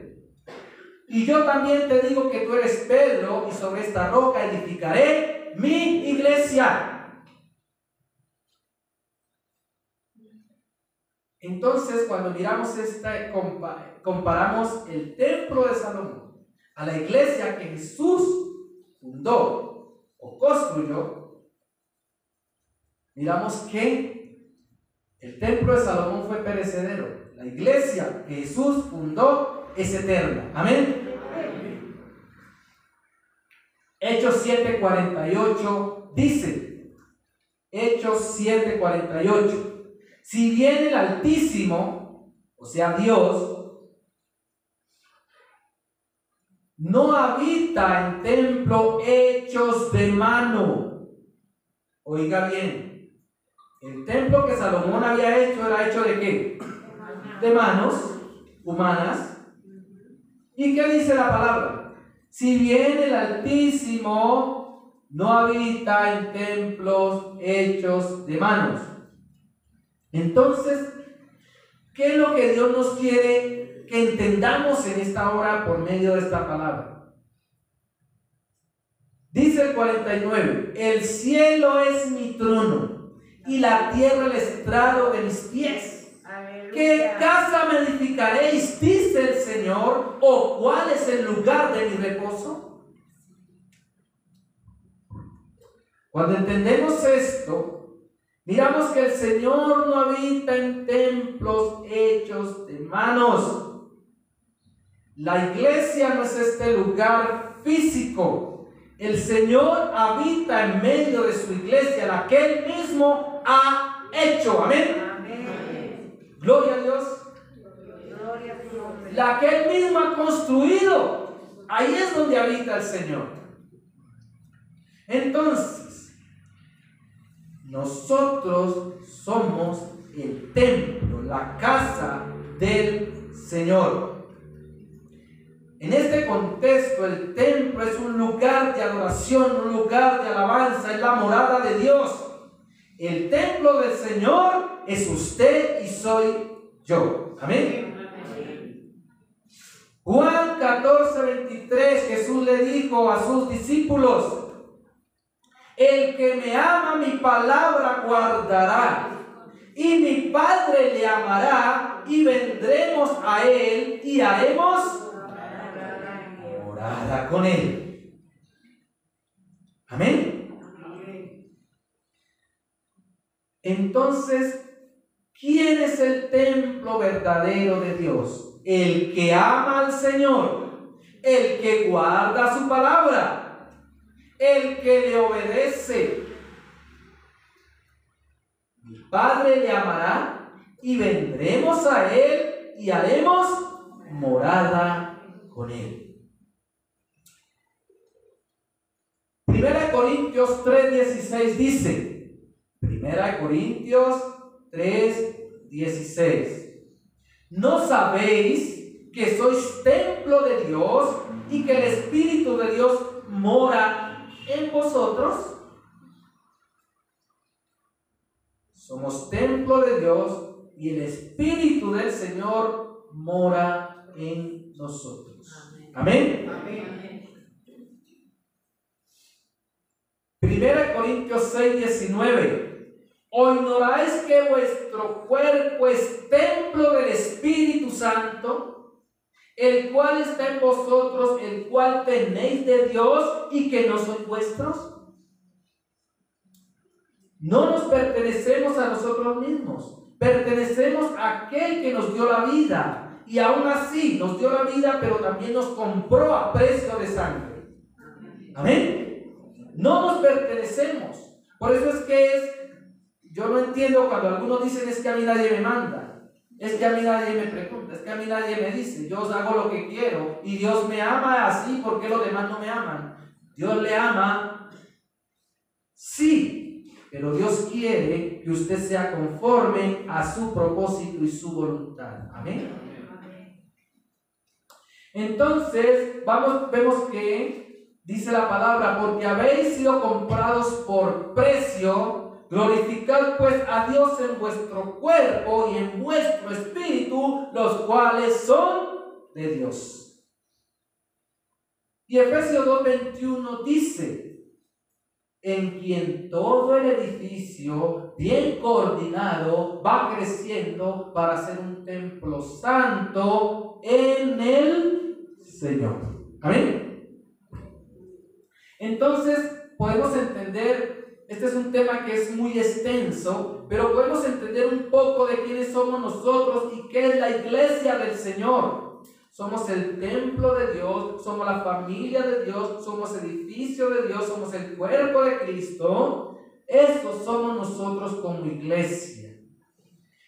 y yo también te digo que tú eres Pedro, y sobre esta roca edificaré mi iglesia. Entonces, cuando miramos comparamos el templo de Salomón a la iglesia que Jesús fundó o construyó, miramos que el templo de Salomón fue perecedero. La iglesia que Jesús fundó es eterna. Amén. Hechos 7:48 dice, Hechos 7:48: si bien el Altísimo, o sea Dios, no habita en templo hechos de mano. Oiga bien, el templo que Salomón había hecho era hecho ¿de qué? De manos humanas. ¿Y qué dice la palabra? Si bien el Altísimo no habita en templos hechos de manos. Entonces, ¿qué es lo que Dios nos quiere que entendamos en esta hora por medio de esta palabra? Dice el 49: el cielo es mi trono y la tierra el estrado de mis pies. Aleluya. ¿Qué casa me edificaréis? Dice el Señor. ¿O cuál es el lugar de mi reposo? Cuando entendemos esto, miramos que el Señor no habita en templos hechos de manos. La iglesia no es este lugar físico. El Señor habita en medio de su iglesia, la que Él mismo ha hecho. Amén. Amén. Gloria a Dios. Gloria a tu nombre. La que Él mismo ha construido. Ahí es donde habita el Señor. Entonces, nosotros somos el templo, la casa del Señor. En este contexto, el templo es un lugar de adoración, un lugar de alabanza, es la morada de Dios. El templo del Señor es usted y soy yo. Amén. Juan 14:23, Jesús le dijo a sus discípulos: el que me ama, mi palabra guardará, y mi Padre le amará, y vendremos a él y haremos morada con él. Amén. Entonces, ¿quién es el templo verdadero de Dios? El que ama al Señor, el que guarda su palabra, el que le obedece. Mi Padre le amará y vendremos a él y haremos morada con él. 1 Corintios 3:16 dice, 1 Corintios 3:16, ¿no sabéis que sois templo de Dios y que el Espíritu de Dios mora en vosotros? Somos templo de Dios y el Espíritu del Señor mora en nosotros. Amén. Amén. 1 Corintios 6:19, ¿o ignoráis que vuestro cuerpo es templo del Espíritu Santo, el cual está en vosotros, el cual tenéis de Dios y que no sois vuestros? No nos pertenecemos a nosotros mismos, pertenecemos a aquel que nos dio la vida, y aún así nos dio la vida, pero también nos compró a precio de sangre. Amén. No nos pertenecemos. Por eso es que yo no entiendo cuando algunos dicen: es que a mí nadie me manda, es que a mí nadie me pregunta, es que a mí nadie me dice, yo hago lo que quiero y Dios me ama así, ¿por qué los demás no me aman? Dios le ama, sí, pero Dios quiere que usted sea conforme a su propósito y su voluntad. Amén. Entonces vemos que dice la palabra: porque habéis sido comprados por precio, glorificad pues a Dios en vuestro cuerpo y en vuestro espíritu, los cuales son de Dios. Y Efesios 2:21 dice: en quien todo el edificio bien coordinado va creciendo para ser un templo santo en el Señor. Amén. Entonces podemos entender, este es un tema que es muy extenso, pero podemos entender un poco de quiénes somos nosotros y qué es la iglesia del Señor. Somos el templo de Dios, somos la familia de Dios, somos edificio de Dios, somos el cuerpo de Cristo. Estos somos nosotros como iglesia.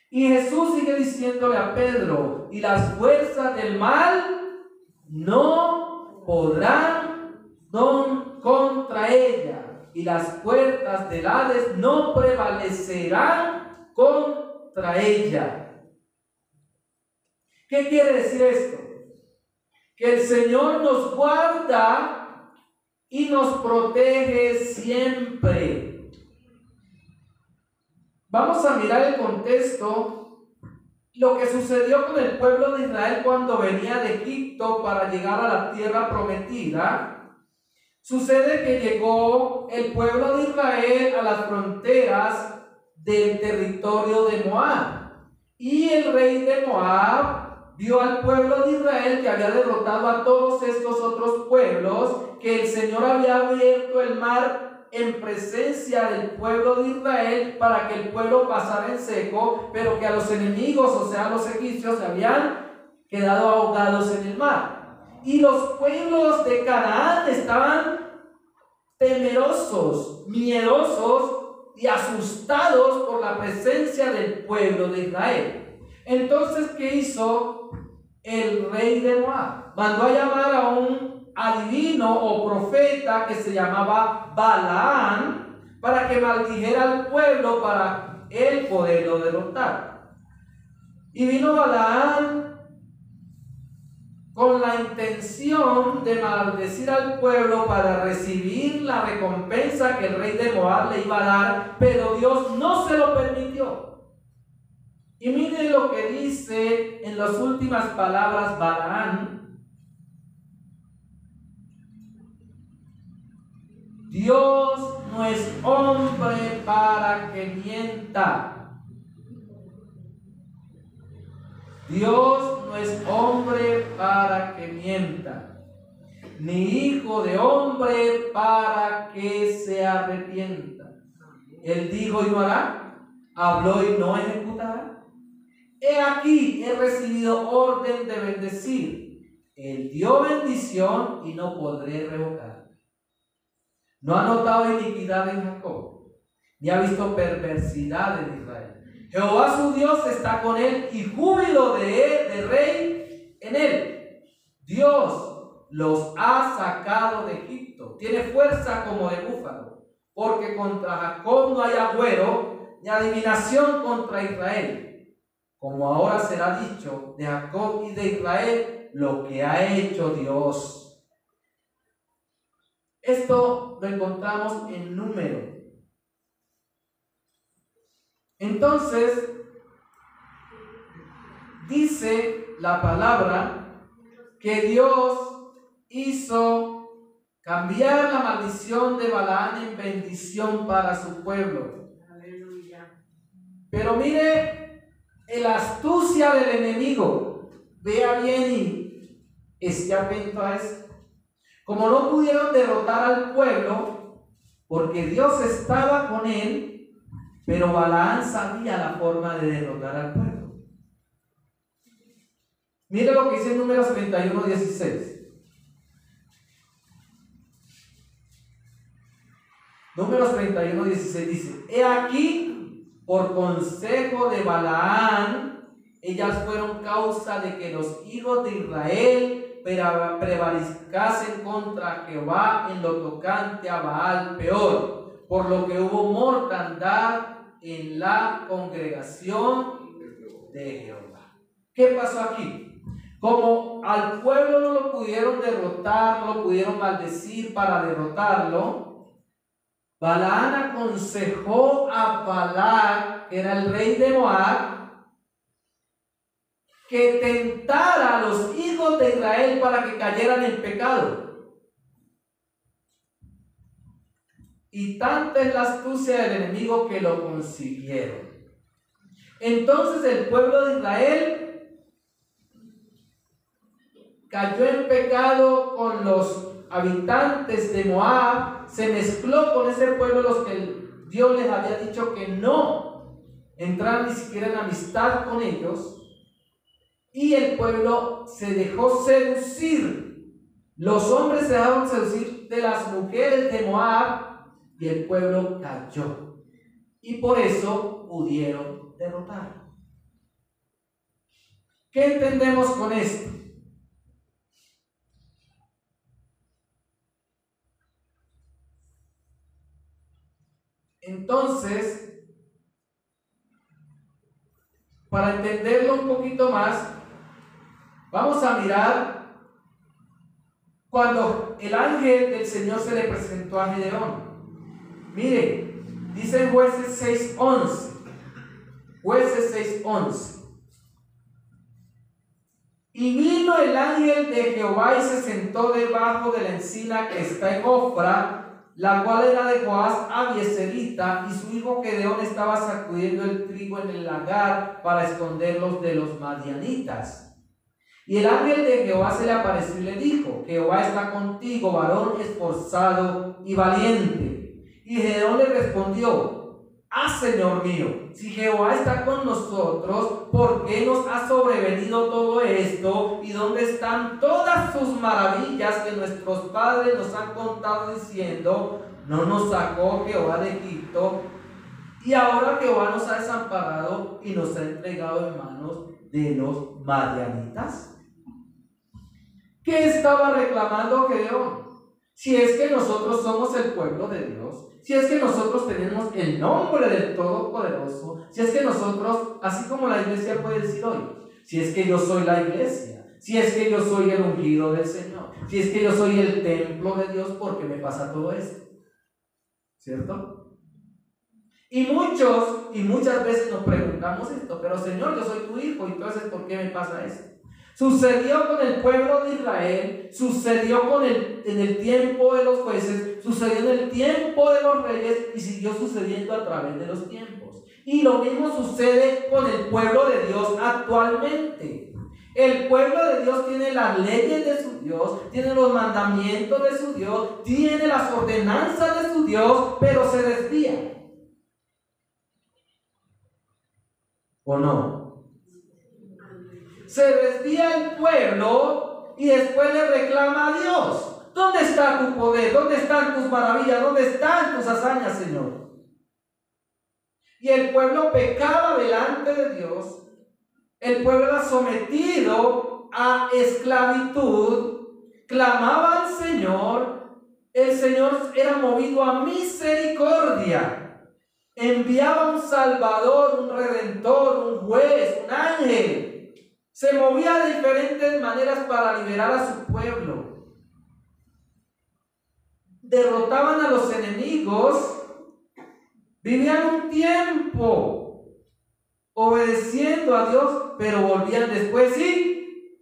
Y Jesús sigue diciéndole a Pedro: y las fuerzas del mal no podrán contra ella, y las puertas del Hades no prevalecerán contra ella. ¿Qué quiere decir esto? Que el Señor nos guarda y nos protege siempre. Vamos a mirar el contexto, lo que sucedió con el pueblo de Israel cuando venía de Egipto para llegar a la tierra prometida. Sucede que llegó el pueblo de Israel a las fronteras del territorio de Moab, y el rey de Moab vio al pueblo de Israel que había derrotado a todos estos otros pueblos, que el Señor había abierto el mar en presencia del pueblo de Israel para que el pueblo pasara en seco, pero que a los enemigos, o sea, a los egipcios, se habían quedado ahogados en el mar. Y los pueblos de Canaán estaban temerosos, miedosos y asustados por la presencia del pueblo de Israel. Entonces, ¿qué hizo el rey de Moab? Mandó a llamar a un adivino o profeta que se llamaba Balaán para que maldijera al pueblo para él poderlo derrotar. Y vino Balaán con la intención de maldecir al pueblo para recibir la recompensa que el rey de Moab le iba a dar, pero Dios no se lo permitió. Y mire lo que dice en las últimas palabras Balaán. Dios no es hombre para que mienta. Dios no es hombre para que mienta, ni hijo de hombre para que se arrepienta. Él dijo y no hará, habló y no ejecutará. He aquí, he recibido orden de bendecir. Él dio bendición y no podré revocar. No ha notado iniquidad en Jacob, ni ha visto perversidad en Israel. Jehová su Dios está con él y júbilo de rey en él. Dios los ha sacado de Egipto. Tiene fuerza como de búfalo, porque contra Jacob no hay agüero ni adivinación contra Israel. Como ahora será dicho de Jacob y de Israel lo que ha hecho Dios. Esto lo encontramos en Número. Entonces, dice la palabra que Dios hizo cambiar la maldición de Balaán en bendición para su pueblo. Aleluya. Pero mire la astucia del enemigo. Vea bien y esté atento a esto. Como no pudieron derrotar al pueblo, porque Dios estaba con él, pero Balaán sabía la forma de derrotar al pueblo. Mire lo que dice en Números 31:16. Números 31:16 dice: He aquí, por consejo de Balaán, ellas fueron causa de que los hijos de Israel prevaricasen contra Jehová en lo tocante a Baal peor, por lo que hubo mortandad en la congregación de Jehová. ¿Qué pasó aquí? Como al pueblo no lo pudieron derrotar, no lo pudieron maldecir para derrotarlo, Balaán aconsejó a Balac, que era el rey de Moab, que tentara a los hijos de Israel para que cayeran en pecado. Y tanta es la astucia del enemigo que lo consiguieron. Entonces el pueblo de Israel cayó en pecado con los habitantes de Moab, se mezcló con ese pueblo los que Dios les había dicho que no entraran ni siquiera en amistad con ellos, y el pueblo se dejó seducir. Los hombres se dejaron seducir de las mujeres de Moab, y el pueblo cayó, y por eso pudieron derrotar. ¿Qué entendemos con esto? Entonces, para entenderlo un poquito más, vamos a mirar cuando el ángel del Señor se le presentó a Gedeón. Mire, dice en Jueces 6:11. Jueces 6:11. Y vino el ángel de Jehová y se sentó debajo de la encina que está en Ofra, la cual era de Joás Abieserita, y su hijo Gedeón estaba sacudiendo el trigo en el lagar para esconderlos de los madianitas. Y el ángel de Jehová se le apareció y le dijo: Jehová está contigo, varón esforzado y valiente. Y Gedeón le respondió: Señor mío, si Jehová está con nosotros, ¿por qué nos ha sobrevenido todo esto? ¿Y dónde están todas sus maravillas que nuestros padres nos han contado diciendo: no nos sacó Jehová de Egipto? Y ahora Jehová nos ha desamparado y nos ha entregado en manos de los madianitas. ¿Qué estaba reclamando Gedeón? Si es que nosotros somos el pueblo de Dios, si es que nosotros tenemos el nombre del Todopoderoso, si es que nosotros, así como la iglesia puede decir hoy, si es que yo soy la iglesia, si es que yo soy el ungido del Señor, si es que yo soy el templo de Dios, ¿por qué me pasa todo esto? ¿Cierto? Y muchas veces nos preguntamos esto: pero Señor, yo soy tu hijo, entonces ¿por qué me pasa esto? Sucedió con el pueblo de Israel, sucedió en el tiempo de los jueces, sucedió en el tiempo de los reyes y siguió sucediendo a través de los tiempos. Y lo mismo sucede con el pueblo de Dios actualmente. El pueblo de Dios tiene las leyes de su Dios, tiene los mandamientos de su Dios, tiene las ordenanzas de su Dios, pero se desvía. ¿O no? Se desvía el pueblo y después le reclama a Dios: ¿dónde está tu poder? ¿Dónde están tus maravillas? ¿Dónde están tus hazañas, Señor? Y el pueblo pecaba delante de Dios. El pueblo era sometido a esclavitud, clamaba al Señor. El Señor era movido a misericordia. Enviaba un Salvador, un Redentor, un juez, un ángel. Se movía de diferentes maneras para liberar a su pueblo. Derrotaban a los enemigos. Vivían un tiempo obedeciendo a Dios, pero volvían después y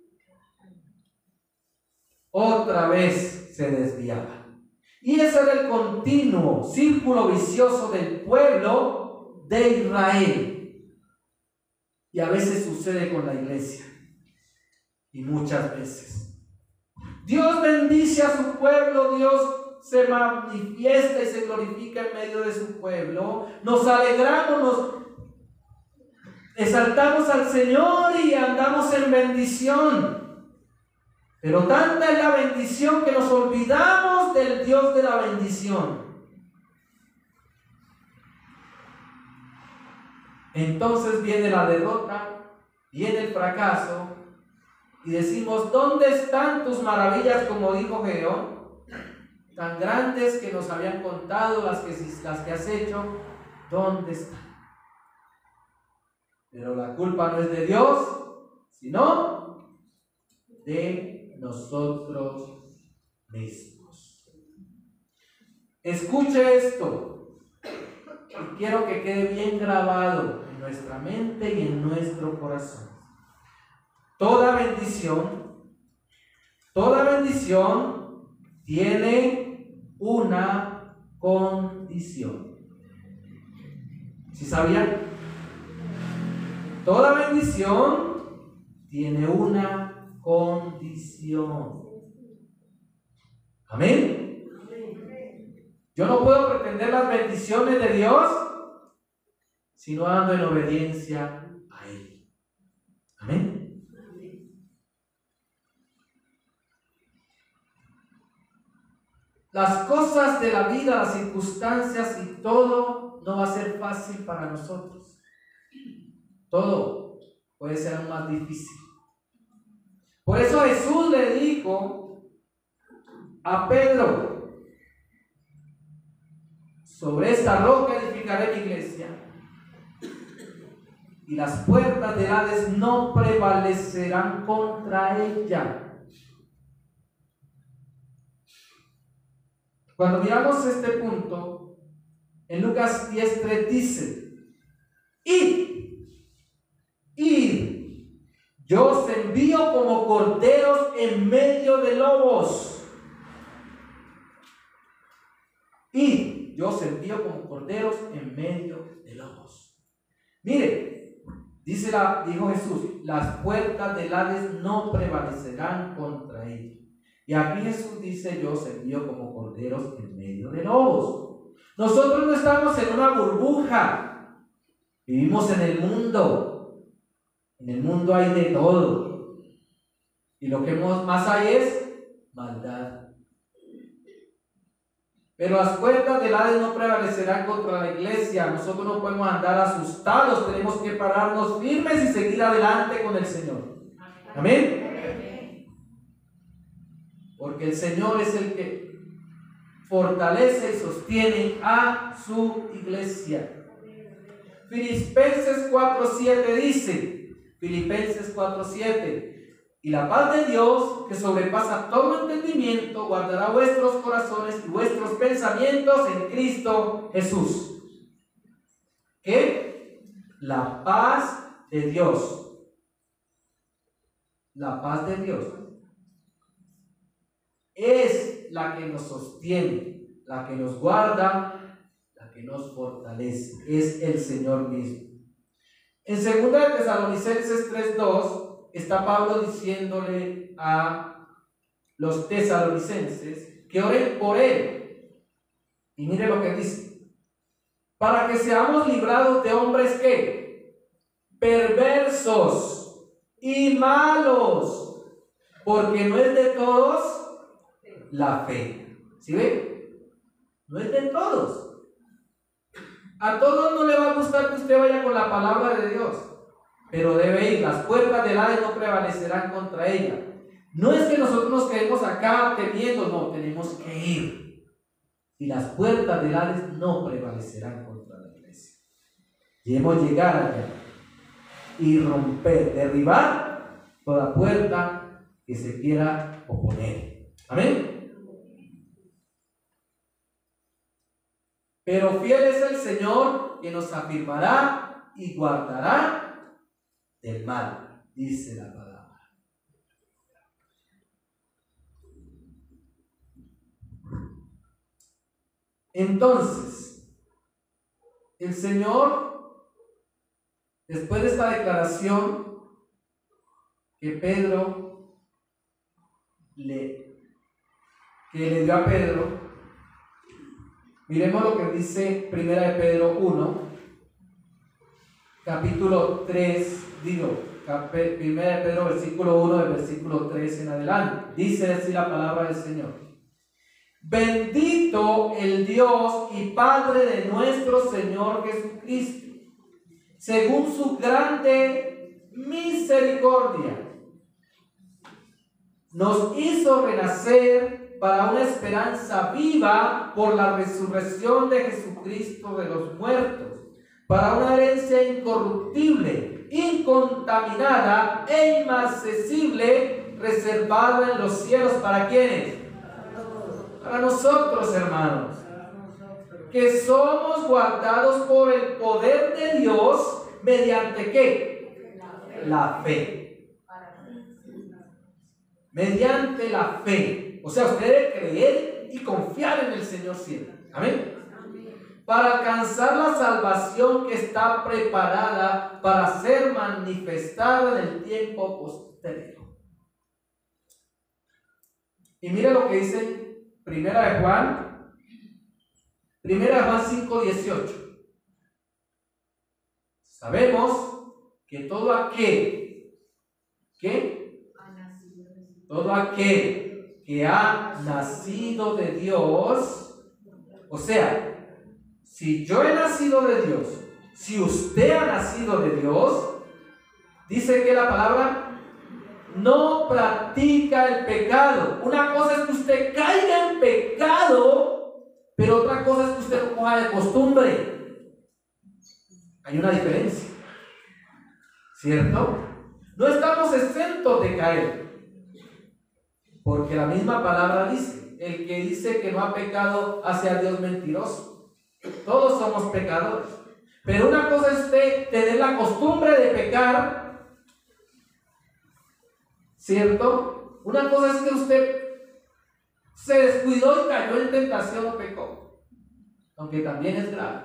otra vez se desviaban. Y ese era el continuo círculo vicioso del pueblo de Israel. Y a veces sucede con la iglesia. Y muchas veces. Dios bendice a su pueblo, Dios se manifiesta y se glorifica en medio de su pueblo. Nos alegramos, nos exaltamos al Señor y andamos en bendición. Pero tanta es la bendición que nos olvidamos del Dios de la bendición. Entonces viene la derrota, viene el fracaso y decimos: ¿dónde están tus maravillas? Como dijo Gedeón, tan grandes que nos habían contado, las que has hecho, ¿dónde están? Pero la culpa no es de Dios, sino de nosotros mismos. Escuche esto. Y quiero que quede bien grabado en nuestra mente y en nuestro corazón. Toda bendición tiene una condición. ¿Sí sabían? Toda bendición tiene una condición. Amén. Yo no puedo pretender las bendiciones de Dios si no ando en obediencia a Él. Amén. Las cosas de la vida, las circunstancias y todo no va a ser fácil para nosotros. Todo puede ser aún más difícil. Por eso Jesús le dijo a Pedro: sobre esta roca edificaré mi iglesia, y las puertas del Hades no prevalecerán contra ella. Cuando miramos este punto, en Lucas 10:3 dice: id, yo os envío como corderos en medio de lobos. Id, yo os envío como corderos en medio de lobos. Mire, dijo Jesús: las puertas del Hades no prevalecerán contra ellos. Y aquí Jesús dice: yo os envío como corderos en medio de lobos. Nosotros no estamos en una burbuja, vivimos en el mundo. En el mundo hay de todo. Y lo que más hay es maldad. Pero las puertas del Hades no prevalecerán contra la iglesia. Nosotros no podemos andar asustados, tenemos que pararnos firmes y seguir adelante con el Señor. Amén. Porque el Señor es el que fortalece y sostiene a su iglesia. Filipenses 4:7 dice, Filipenses 4:7, y la paz de Dios, que sobrepasa todo entendimiento, guardará vuestros corazones y vuestros pensamientos en Cristo Jesús. ¿Qué? La paz de Dios. La paz de Dios es la que nos sostiene, la que nos guarda, la que nos fortalece. Es el Señor mismo. En 2 Tesalonicenses 3:2 está Pablo diciéndole a los tesalonicenses que oren por él. Y mire lo que dice: para que seamos librados de hombres que perversos y malos, porque no es de todos la fe. ¿Sí ven? No es de todos. A todos no le va a gustar que usted vaya con la palabra de Dios, pero debe ir. Las puertas del Hades no prevalecerán contra ella. No es que nosotros nos quedemos acá temiendo, no, tenemos que ir. Y las puertas del Hades no prevalecerán contra la iglesia. Debemos llegar allá y romper, derribar toda puerta que se quiera oponer. Amén. Pero fiel es el Señor, que nos afirmará y guardará del mal, dice la palabra. Entonces, el Señor, después de esta declaración que Pedro le dio a Pedro, miremos lo que dice 1 de Pedro 1, capítulo 3, 1 de Pedro, versículo 1, del versículo 3 en adelante. Dice así la palabra del Señor: bendito el Dios y Padre de nuestro Señor Jesucristo, según su grande misericordia, nos hizo renacer para una esperanza viva por la resurrección de Jesucristo de los muertos, para una herencia incorruptible, incontaminada e inmarcesible, reservada en los cielos. ¿Para quiénes? Para nosotros, hermanos, que somos guardados por el poder de Dios, ¿mediante qué? La fe. Mediante la fe. O sea, usted debe creer y confiar en el Señor siempre. Amén. Para alcanzar la salvación que está preparada para ser manifestada en el tiempo posterior. Y mire lo que dice Primera de Juan 5:18. Sabemos que todo aquel que ha nacido de Dios, o sea, si yo he nacido de Dios, si usted ha nacido de Dios, dice que la palabra no practica el pecado. Una cosa es que usted caiga en pecado, pero otra cosa es que usted lo coja de costumbre. Hay una diferencia, ¿cierto? No estamos exentos de caer, porque la misma palabra dice: el que dice que no ha pecado hace a Dios mentiroso. Todos somos pecadores, pero una cosa es usted tener la costumbre de pecar, ¿cierto? Una cosa es que usted se descuidó y cayó en tentación o pecó, aunque también es grave,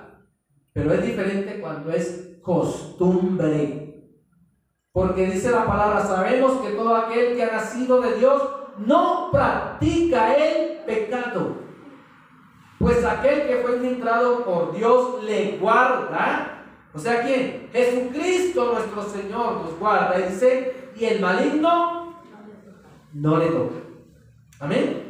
pero es diferente cuando es costumbre, porque dice la palabra: sabemos que todo aquel que ha nacido de Dios no practica el pecado. Pues aquel que fue engendrado por Dios le guarda. O sea, ¿quién? Jesucristo nuestro Señor nos guarda. Y dice, y el maligno no le toca. Amén.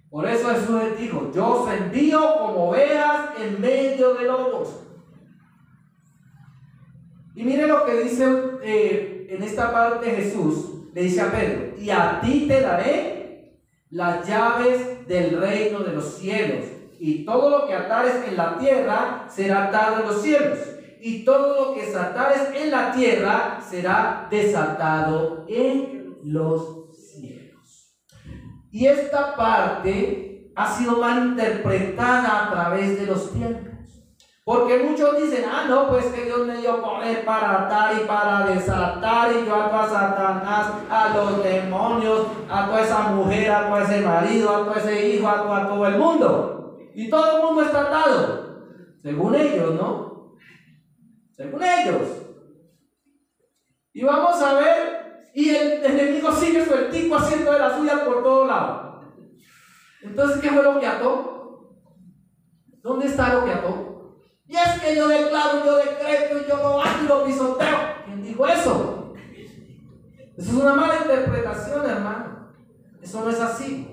Por eso Jesús les dijo, yo os envío como ovejas en medio de lobos. Y mire lo que dice en esta parte Jesús, le dice a Pedro, y a ti te daré las llaves del reino de los cielos, y todo lo que atares en la tierra será atado en los cielos, y todo lo que desatares en la tierra será desatado en los cielos. Y esta parte ha sido mal interpretada a través de los tiempos. Porque muchos dicen, no, pues que Dios me dio poder para atar y para desatar, y yo ato a Satanás, a los demonios, a toda esa mujer, a todo ese marido, a todo ese hijo, a todo el mundo. Y todo el mundo está atado, según ellos, ¿no? Según ellos. Y vamos a ver, y el enemigo sigue sueltico haciendo de las suyas por todos lados. Entonces, ¿qué fue lo que ató? ¿Dónde está lo que ató? Y es que yo declaro, yo decreto, y yo lo hago y lo pisoteo. ¿Quién dijo eso? Eso es una mala interpretación, hermano. Eso no es así.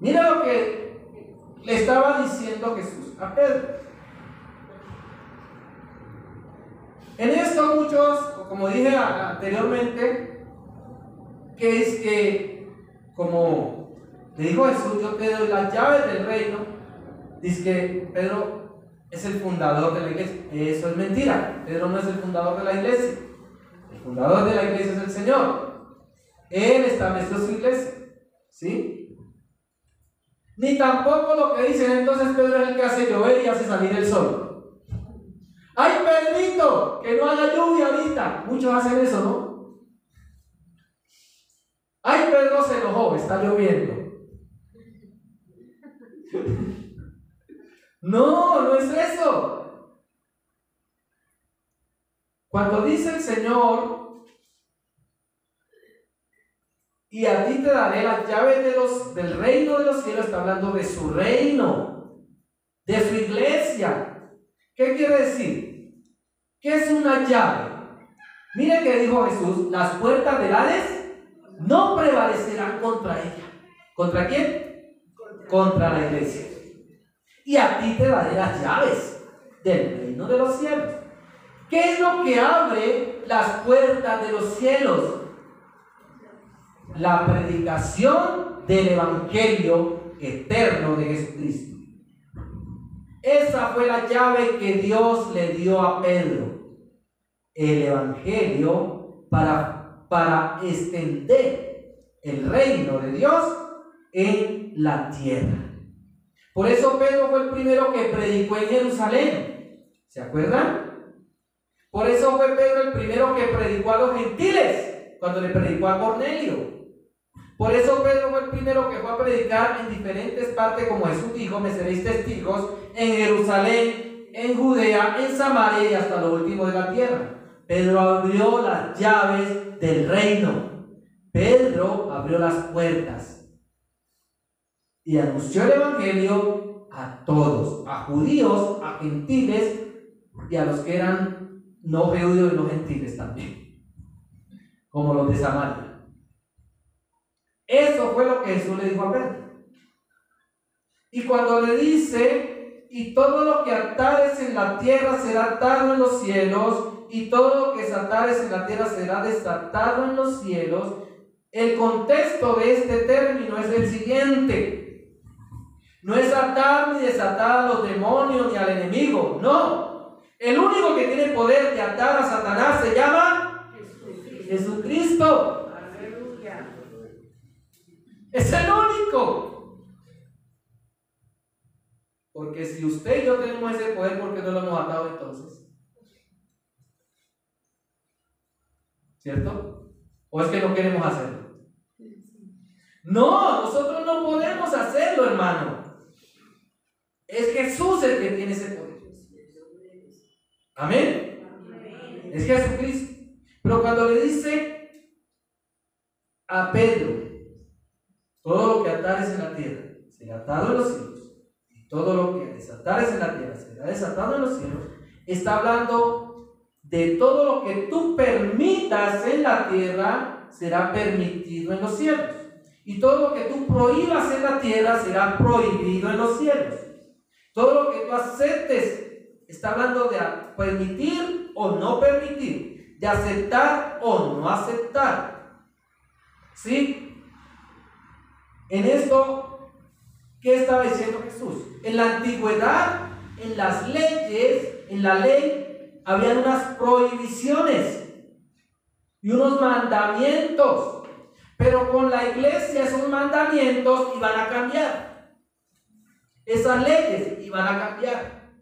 Mira lo que le estaba diciendo Jesús a Pedro. En esto muchos, como dije anteriormente, que es que, como le dijo Jesús, yo te doy las llaves del reino, dice que Pedro es el fundador de la iglesia. Eso es mentira. Pedro no es el fundador de la iglesia. El fundador de la iglesia es el Señor. Él estableció su iglesia. ¿Sí? Ni tampoco lo que dicen entonces Pedro es el que hace llover y hace salir el sol. ¡Ay, Pedrito! Que no haya lluvia ahorita. Muchos hacen eso, ¿no? ¡Ay, Pedro se enojó! Está lloviendo. No, no es eso. Cuando dice el Señor, y a ti te daré las llaves del reino de los cielos, está hablando de su reino, de su iglesia. ¿Qué quiere decir? ¿Qué es una llave? Mire que dijo Jesús, las puertas del Hades no prevalecerán contra ella. ¿Contra quién? Contra la iglesia. Y a ti te daré las llaves del reino de los cielos. ¿Qué es lo que abre las puertas de los cielos? La predicación del evangelio eterno de Jesucristo. Esa fue la llave que Dios le dio a Pedro. El evangelio para extender el reino de Dios en la tierra. Por eso Pedro fue el primero que predicó en Jerusalén. ¿Se acuerdan? Por eso fue Pedro el primero que predicó a los gentiles cuando le predicó a Cornelio. Por eso Pedro fue el primero que fue a predicar en diferentes partes, como Jesús dijo, me seréis testigos, en Jerusalén, en Judea, en Samaria y hasta lo último de la tierra. Pedro abrió las llaves del reino. Pedro abrió las puertas. Y anunció el evangelio a todos, a judíos, a gentiles y a los que eran no judíos y no gentiles también, como los de Samaria. Eso fue lo que Jesús le dijo a Pedro. Y cuando le dice, y todo lo que atares en la tierra será atado en los cielos, y todo lo que desatares en la tierra será desatado en los cielos, el contexto de este término es el siguiente. No es atar ni desatar a los demonios ni al enemigo, no. El único que tiene poder de atar a Satanás se llama Jesucristo. Aleluya. Es el único. Porque si usted y yo tenemos ese poder, ¿por qué no lo hemos atado entonces? ¿Cierto? ¿O es que no queremos hacerlo? No, nosotros no podemos hacerlo, hermano. Es Jesús el que tiene ese poder. Amén. Es Jesucristo. Pero cuando le dice a Pedro, todo lo que atares en la tierra será atado en los cielos, y todo lo que desatares en la tierra será desatado en los cielos, está hablando de todo lo que tú permitas en la tierra será permitido en los cielos. Y todo lo que tú prohíbas en la tierra será prohibido en los cielos. Todo lo que tú aceptes, está hablando de permitir o no permitir, de aceptar o no aceptar. ¿Sí? En esto, ¿qué estaba diciendo Jesús? En la antigüedad, en las leyes, en la ley, habían unas prohibiciones y unos mandamientos. Pero con la iglesia esos mandamientos iban a cambiar. Esas leyes iban a cambiar.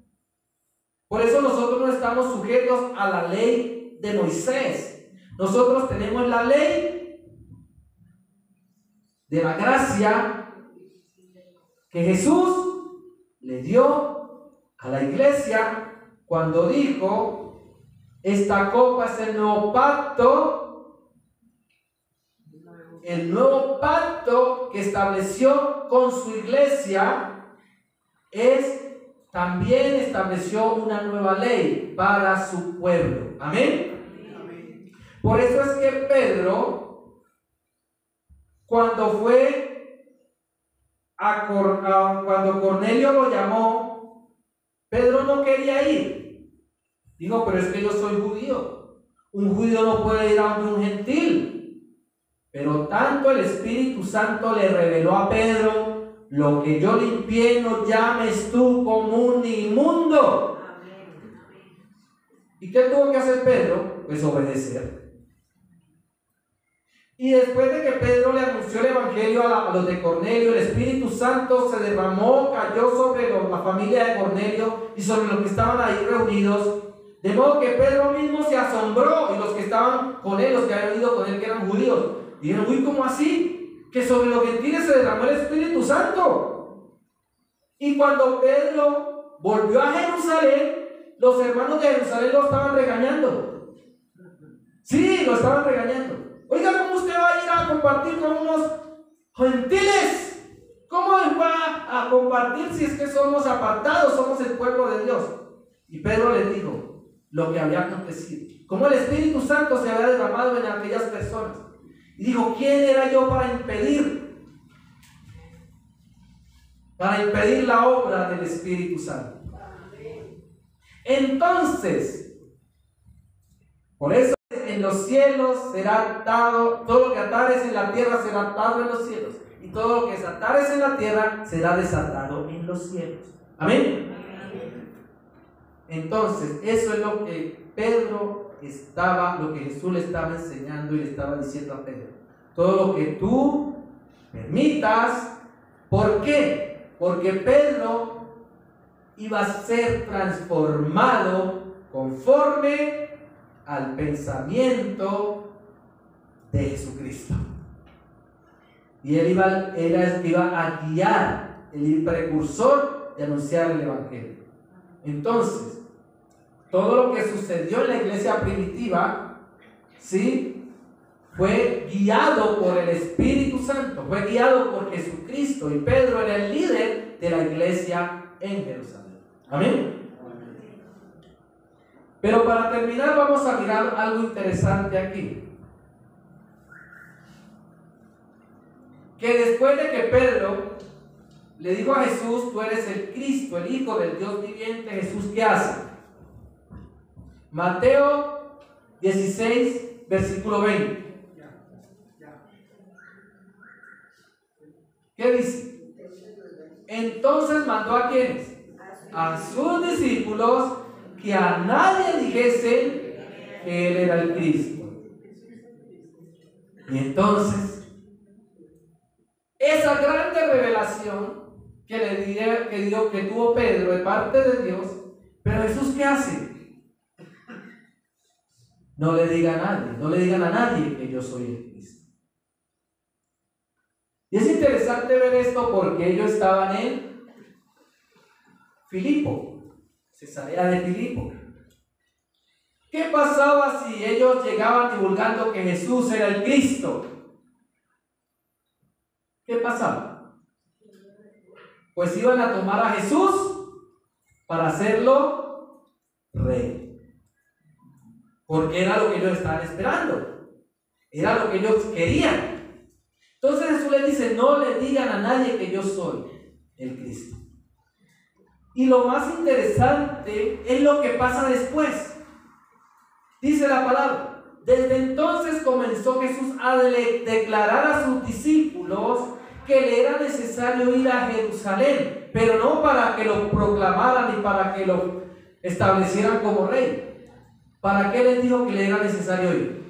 Por eso nosotros no estamos sujetos a la ley de Moisés. Nosotros tenemos la ley de la gracia que Jesús le dio a la iglesia cuando dijo: esta copa es el nuevo pacto. El nuevo pacto que estableció con su iglesia también estableció una nueva ley para su pueblo. Amén. Por eso es que Pedro, cuando cuando Cornelio lo llamó, Pedro no quería ir. Digo, pero es que yo soy judío. Un judío no puede ir a donde un gentil. Pero tanto el Espíritu Santo le reveló a Pedro: lo que yo limpié no llames tú común ni inmundo. ¿Y qué tuvo que hacer Pedro? Pues obedecer. Y después de que Pedro le anunció el Evangelio a los de Cornelio, el Espíritu Santo se derramó, cayó sobre la familia de Cornelio y sobre los que estaban ahí reunidos. De modo que Pedro mismo se asombró, y los que estaban con él, los que habían ido con él, que eran judíos, dijeron: uy, ¿cómo así? Que sobre los gentiles se derramó el Espíritu Santo. Y cuando Pedro volvió a Jerusalén, los hermanos de Jerusalén lo estaban regañando. Sí, lo estaban regañando. Oiga, ¿cómo usted va a ir a compartir con unos gentiles? ¿Cómo va a compartir si es que somos apartados, somos el pueblo de Dios? Y Pedro les dijo lo que había acontecido, cómo el Espíritu Santo se había derramado en aquellas personas. Y dijo: ¿quién era yo para impedir la obra del Espíritu Santo? Entonces, por eso en los cielos será atado, todo lo que atares en la tierra será atado en los cielos, y todo lo que desatares en la tierra será desatado en los cielos. Amén. Entonces, eso es lo que lo que Jesús le estaba enseñando y le estaba diciendo a Pedro: todo lo que tú permitas. ¿Por qué? Porque Pedro iba a ser transformado conforme al pensamiento de Jesucristo, y él iba a guiar, el precursor de anunciar el Evangelio. Entonces, todo lo que sucedió en la iglesia primitiva, ¿sí?, fue guiado por el Espíritu Santo, fue guiado por Jesucristo, y Pedro era el líder de la iglesia en Jerusalén. Amén. Pero para terminar, vamos a mirar algo interesante aquí. Que después de que Pedro le dijo a Jesús: tú eres el Cristo, el Hijo del Dios viviente, Jesús, ¿qué hace? Mateo 16, versículo 20. ¿Qué dice? Entonces mandó ¿a quiénes? A sus discípulos que a nadie dijesen que él era el Cristo. Y entonces, esa grande revelación que tuvo Pedro de parte de Dios, pero Jesús, ¿qué hace? No le digan a nadie que yo soy el Cristo. Y es interesante ver esto porque ellos estaban en Filipo, Cesarea de Filipo. ¿Qué pasaba si ellos llegaban divulgando que Jesús era el Cristo? ¿Qué pasaba? pues iban a tomar a Jesús para hacerlo rey. Porque era lo que ellos estaban esperando, era lo que ellos querían. Entonces Jesús les dice: no le digan a nadie que yo soy el Cristo. Y lo más interesante es lo que pasa después. Dice la palabra: desde entonces comenzó Jesús a declarar a sus discípulos que le era necesario ir a Jerusalén, pero no para que lo proclamaran ni para que lo establecieran como rey. ¿Para qué les dijo que le era necesario ir?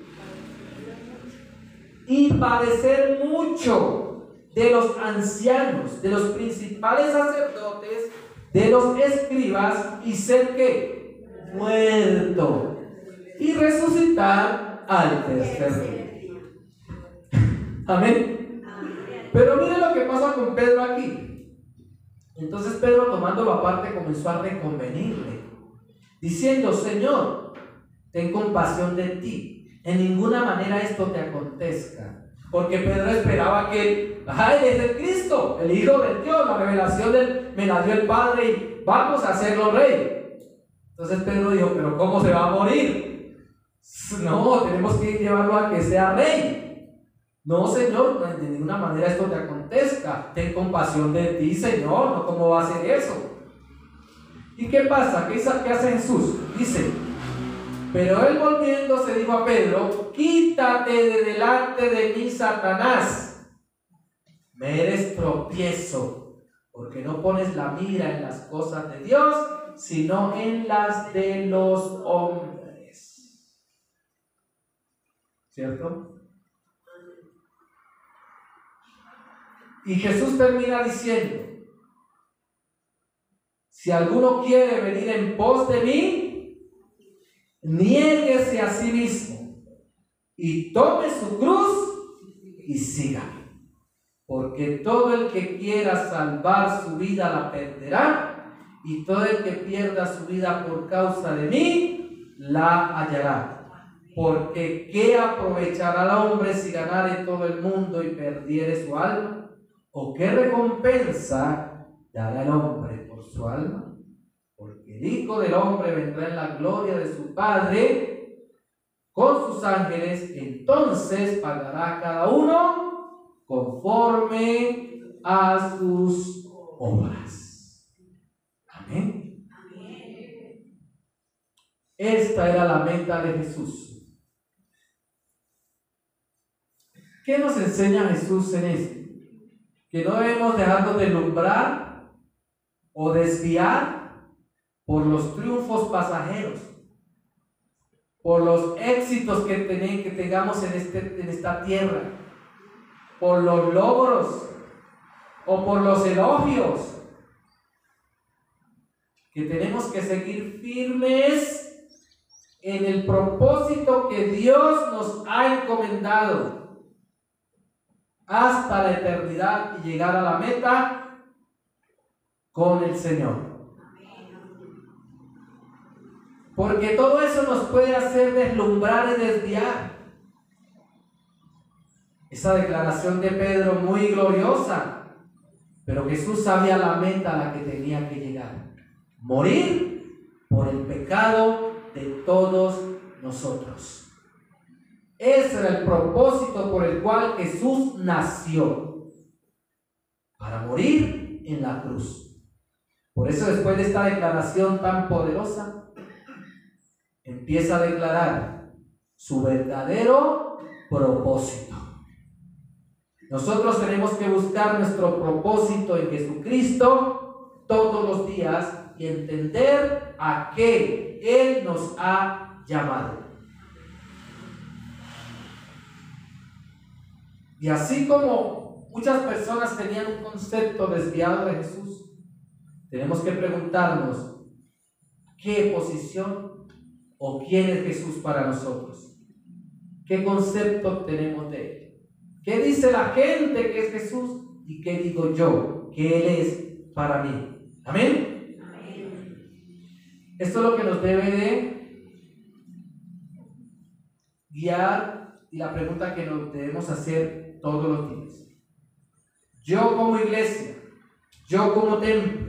Y padecer mucho de los ancianos, de los principales sacerdotes, de los escribas, y ser ¿qué? Muerto, y resucitar al tercer día. Amén. Pero miren lo que pasa con Pedro aquí. Entonces Pedro, tomándolo aparte, comenzó a reconvenirle, diciendo: Señor, ten compasión de ti, en ninguna manera esto te acontezca. Porque Pedro esperaba que él es el Cristo, el Hijo de Dios, la revelación me la dio el Padre y vamos a hacerlo rey. Entonces Pedro dijo: pero ¿cómo se va a morir? No, tenemos que llevarlo a que sea rey. No, Señor, de ninguna manera esto te acontezca. Ten compasión de ti, Señor, no, ¿cómo va a ser eso? ¿Y qué pasa? ¿Qué hace Jesús? Dice: pero él volviéndose dijo a Pedro: quítate de delante de mí, Satanás, me eres tropiezo, porque no pones la mira en las cosas de Dios, sino en las de los hombres. ¿Cierto? Y Jesús termina diciendo: si alguno quiere venir en pos de mí, niéguese a sí mismo y tome su cruz y sígame. Porque todo el que quiera salvar su vida la perderá, y todo el que pierda su vida por causa de mí la hallará. Porque ¿qué aprovechará el hombre si ganare todo el mundo y perdiere su alma? ¿O qué recompensa dará el hombre por su alma? Porque el Hijo del Hombre vendrá en la gloria de su Padre con sus ángeles, entonces pagará a cada uno conforme a sus obras. Amén. Esta era la meta de Jesús. ¿Qué nos enseña Jesús en esto? Que no debemos dejarnos deslumbrar o desviar por los triunfos pasajeros, por los éxitos que tengamos en esta tierra, por los logros o por los elogios. Que tenemos que seguir firmes en el propósito que Dios nos ha encomendado hasta la eternidad y llegar a la meta con el Señor. Porque todo eso nos puede hacer deslumbrar y desviar. Esa declaración de Pedro muy gloriosa, pero Jesús sabía la meta a la que tenía que llegar: morir por el pecado de todos nosotros. Ese era el propósito por el cual Jesús nació, para morir en la cruz. Por eso, después de esta declaración tan poderosa, empieza a declarar su verdadero propósito. Nosotros tenemos que buscar nuestro propósito en Jesucristo todos los días y entender a qué Él nos ha llamado. Y así como muchas personas tenían un concepto desviado de Jesús, tenemos que preguntarnos: ¿qué posición o quién es Jesús para nosotros? ¿Qué concepto tenemos de Él? ¿Qué dice la gente que es Jesús? ¿Y qué digo yo que Él es para mí? ¿Amén? Amén. Esto es lo que nos debe de guiar, y la pregunta que nos debemos hacer todos los días. Yo, como iglesia, yo como templo,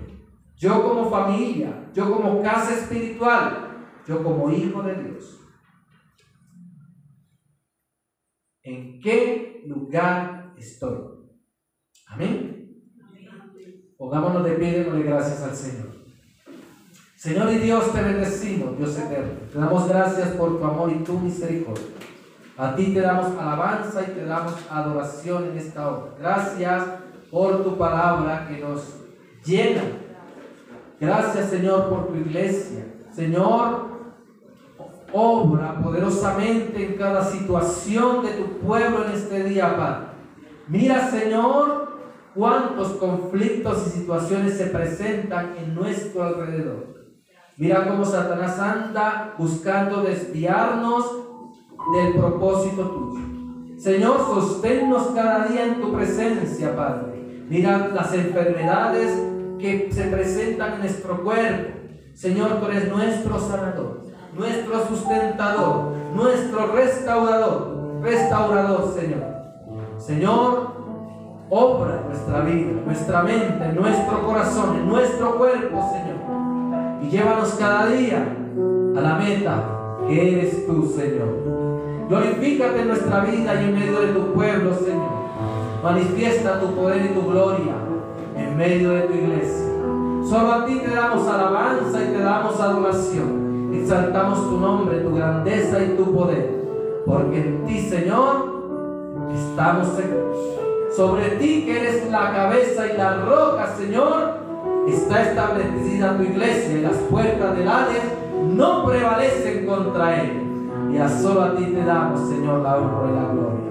yo como familia, yo como casa espiritual, yo como hijo de Dios. ¿En qué lugar estoy? Amén. Pongámonos de pie y démosle gracias al Señor. Señor y Dios, te bendecimos, Dios eterno. Te damos gracias por tu amor y tu misericordia. A ti te damos alabanza y te damos adoración en esta hora. Gracias por tu palabra que nos llena. Gracias, Señor, por tu iglesia. Señor, obra poderosamente en cada situación de tu pueblo en este día, Padre. Mira, Señor, cuántos conflictos y situaciones se presentan en nuestro alrededor. Mira cómo Satanás anda buscando desviarnos del propósito tuyo. Señor, sosténnos cada día en tu presencia, Padre. Mira las enfermedades que se presentan en nuestro cuerpo. Señor, tú eres nuestro sanador, nuestro sustentador, nuestro restaurador, Señor. Señor, obra en nuestra vida, en nuestra mente, en nuestro corazón, en nuestro cuerpo, Señor. Y llévanos cada día a la meta que eres tú, Señor. Glorifícate en nuestra vida y en medio de tu pueblo, Señor. Manifiesta tu poder y tu gloria en medio de tu iglesia. Solo a ti te damos alabanza y te damos adoración. Exaltamos tu nombre, tu grandeza y tu poder. Porque en ti, Señor, estamos seguros. Sobre ti, que eres la cabeza y la roca, Señor, está establecida tu iglesia, y las puertas del Hades no prevalecen contra él. Y a solo a ti te damos, Señor, la honra y la gloria.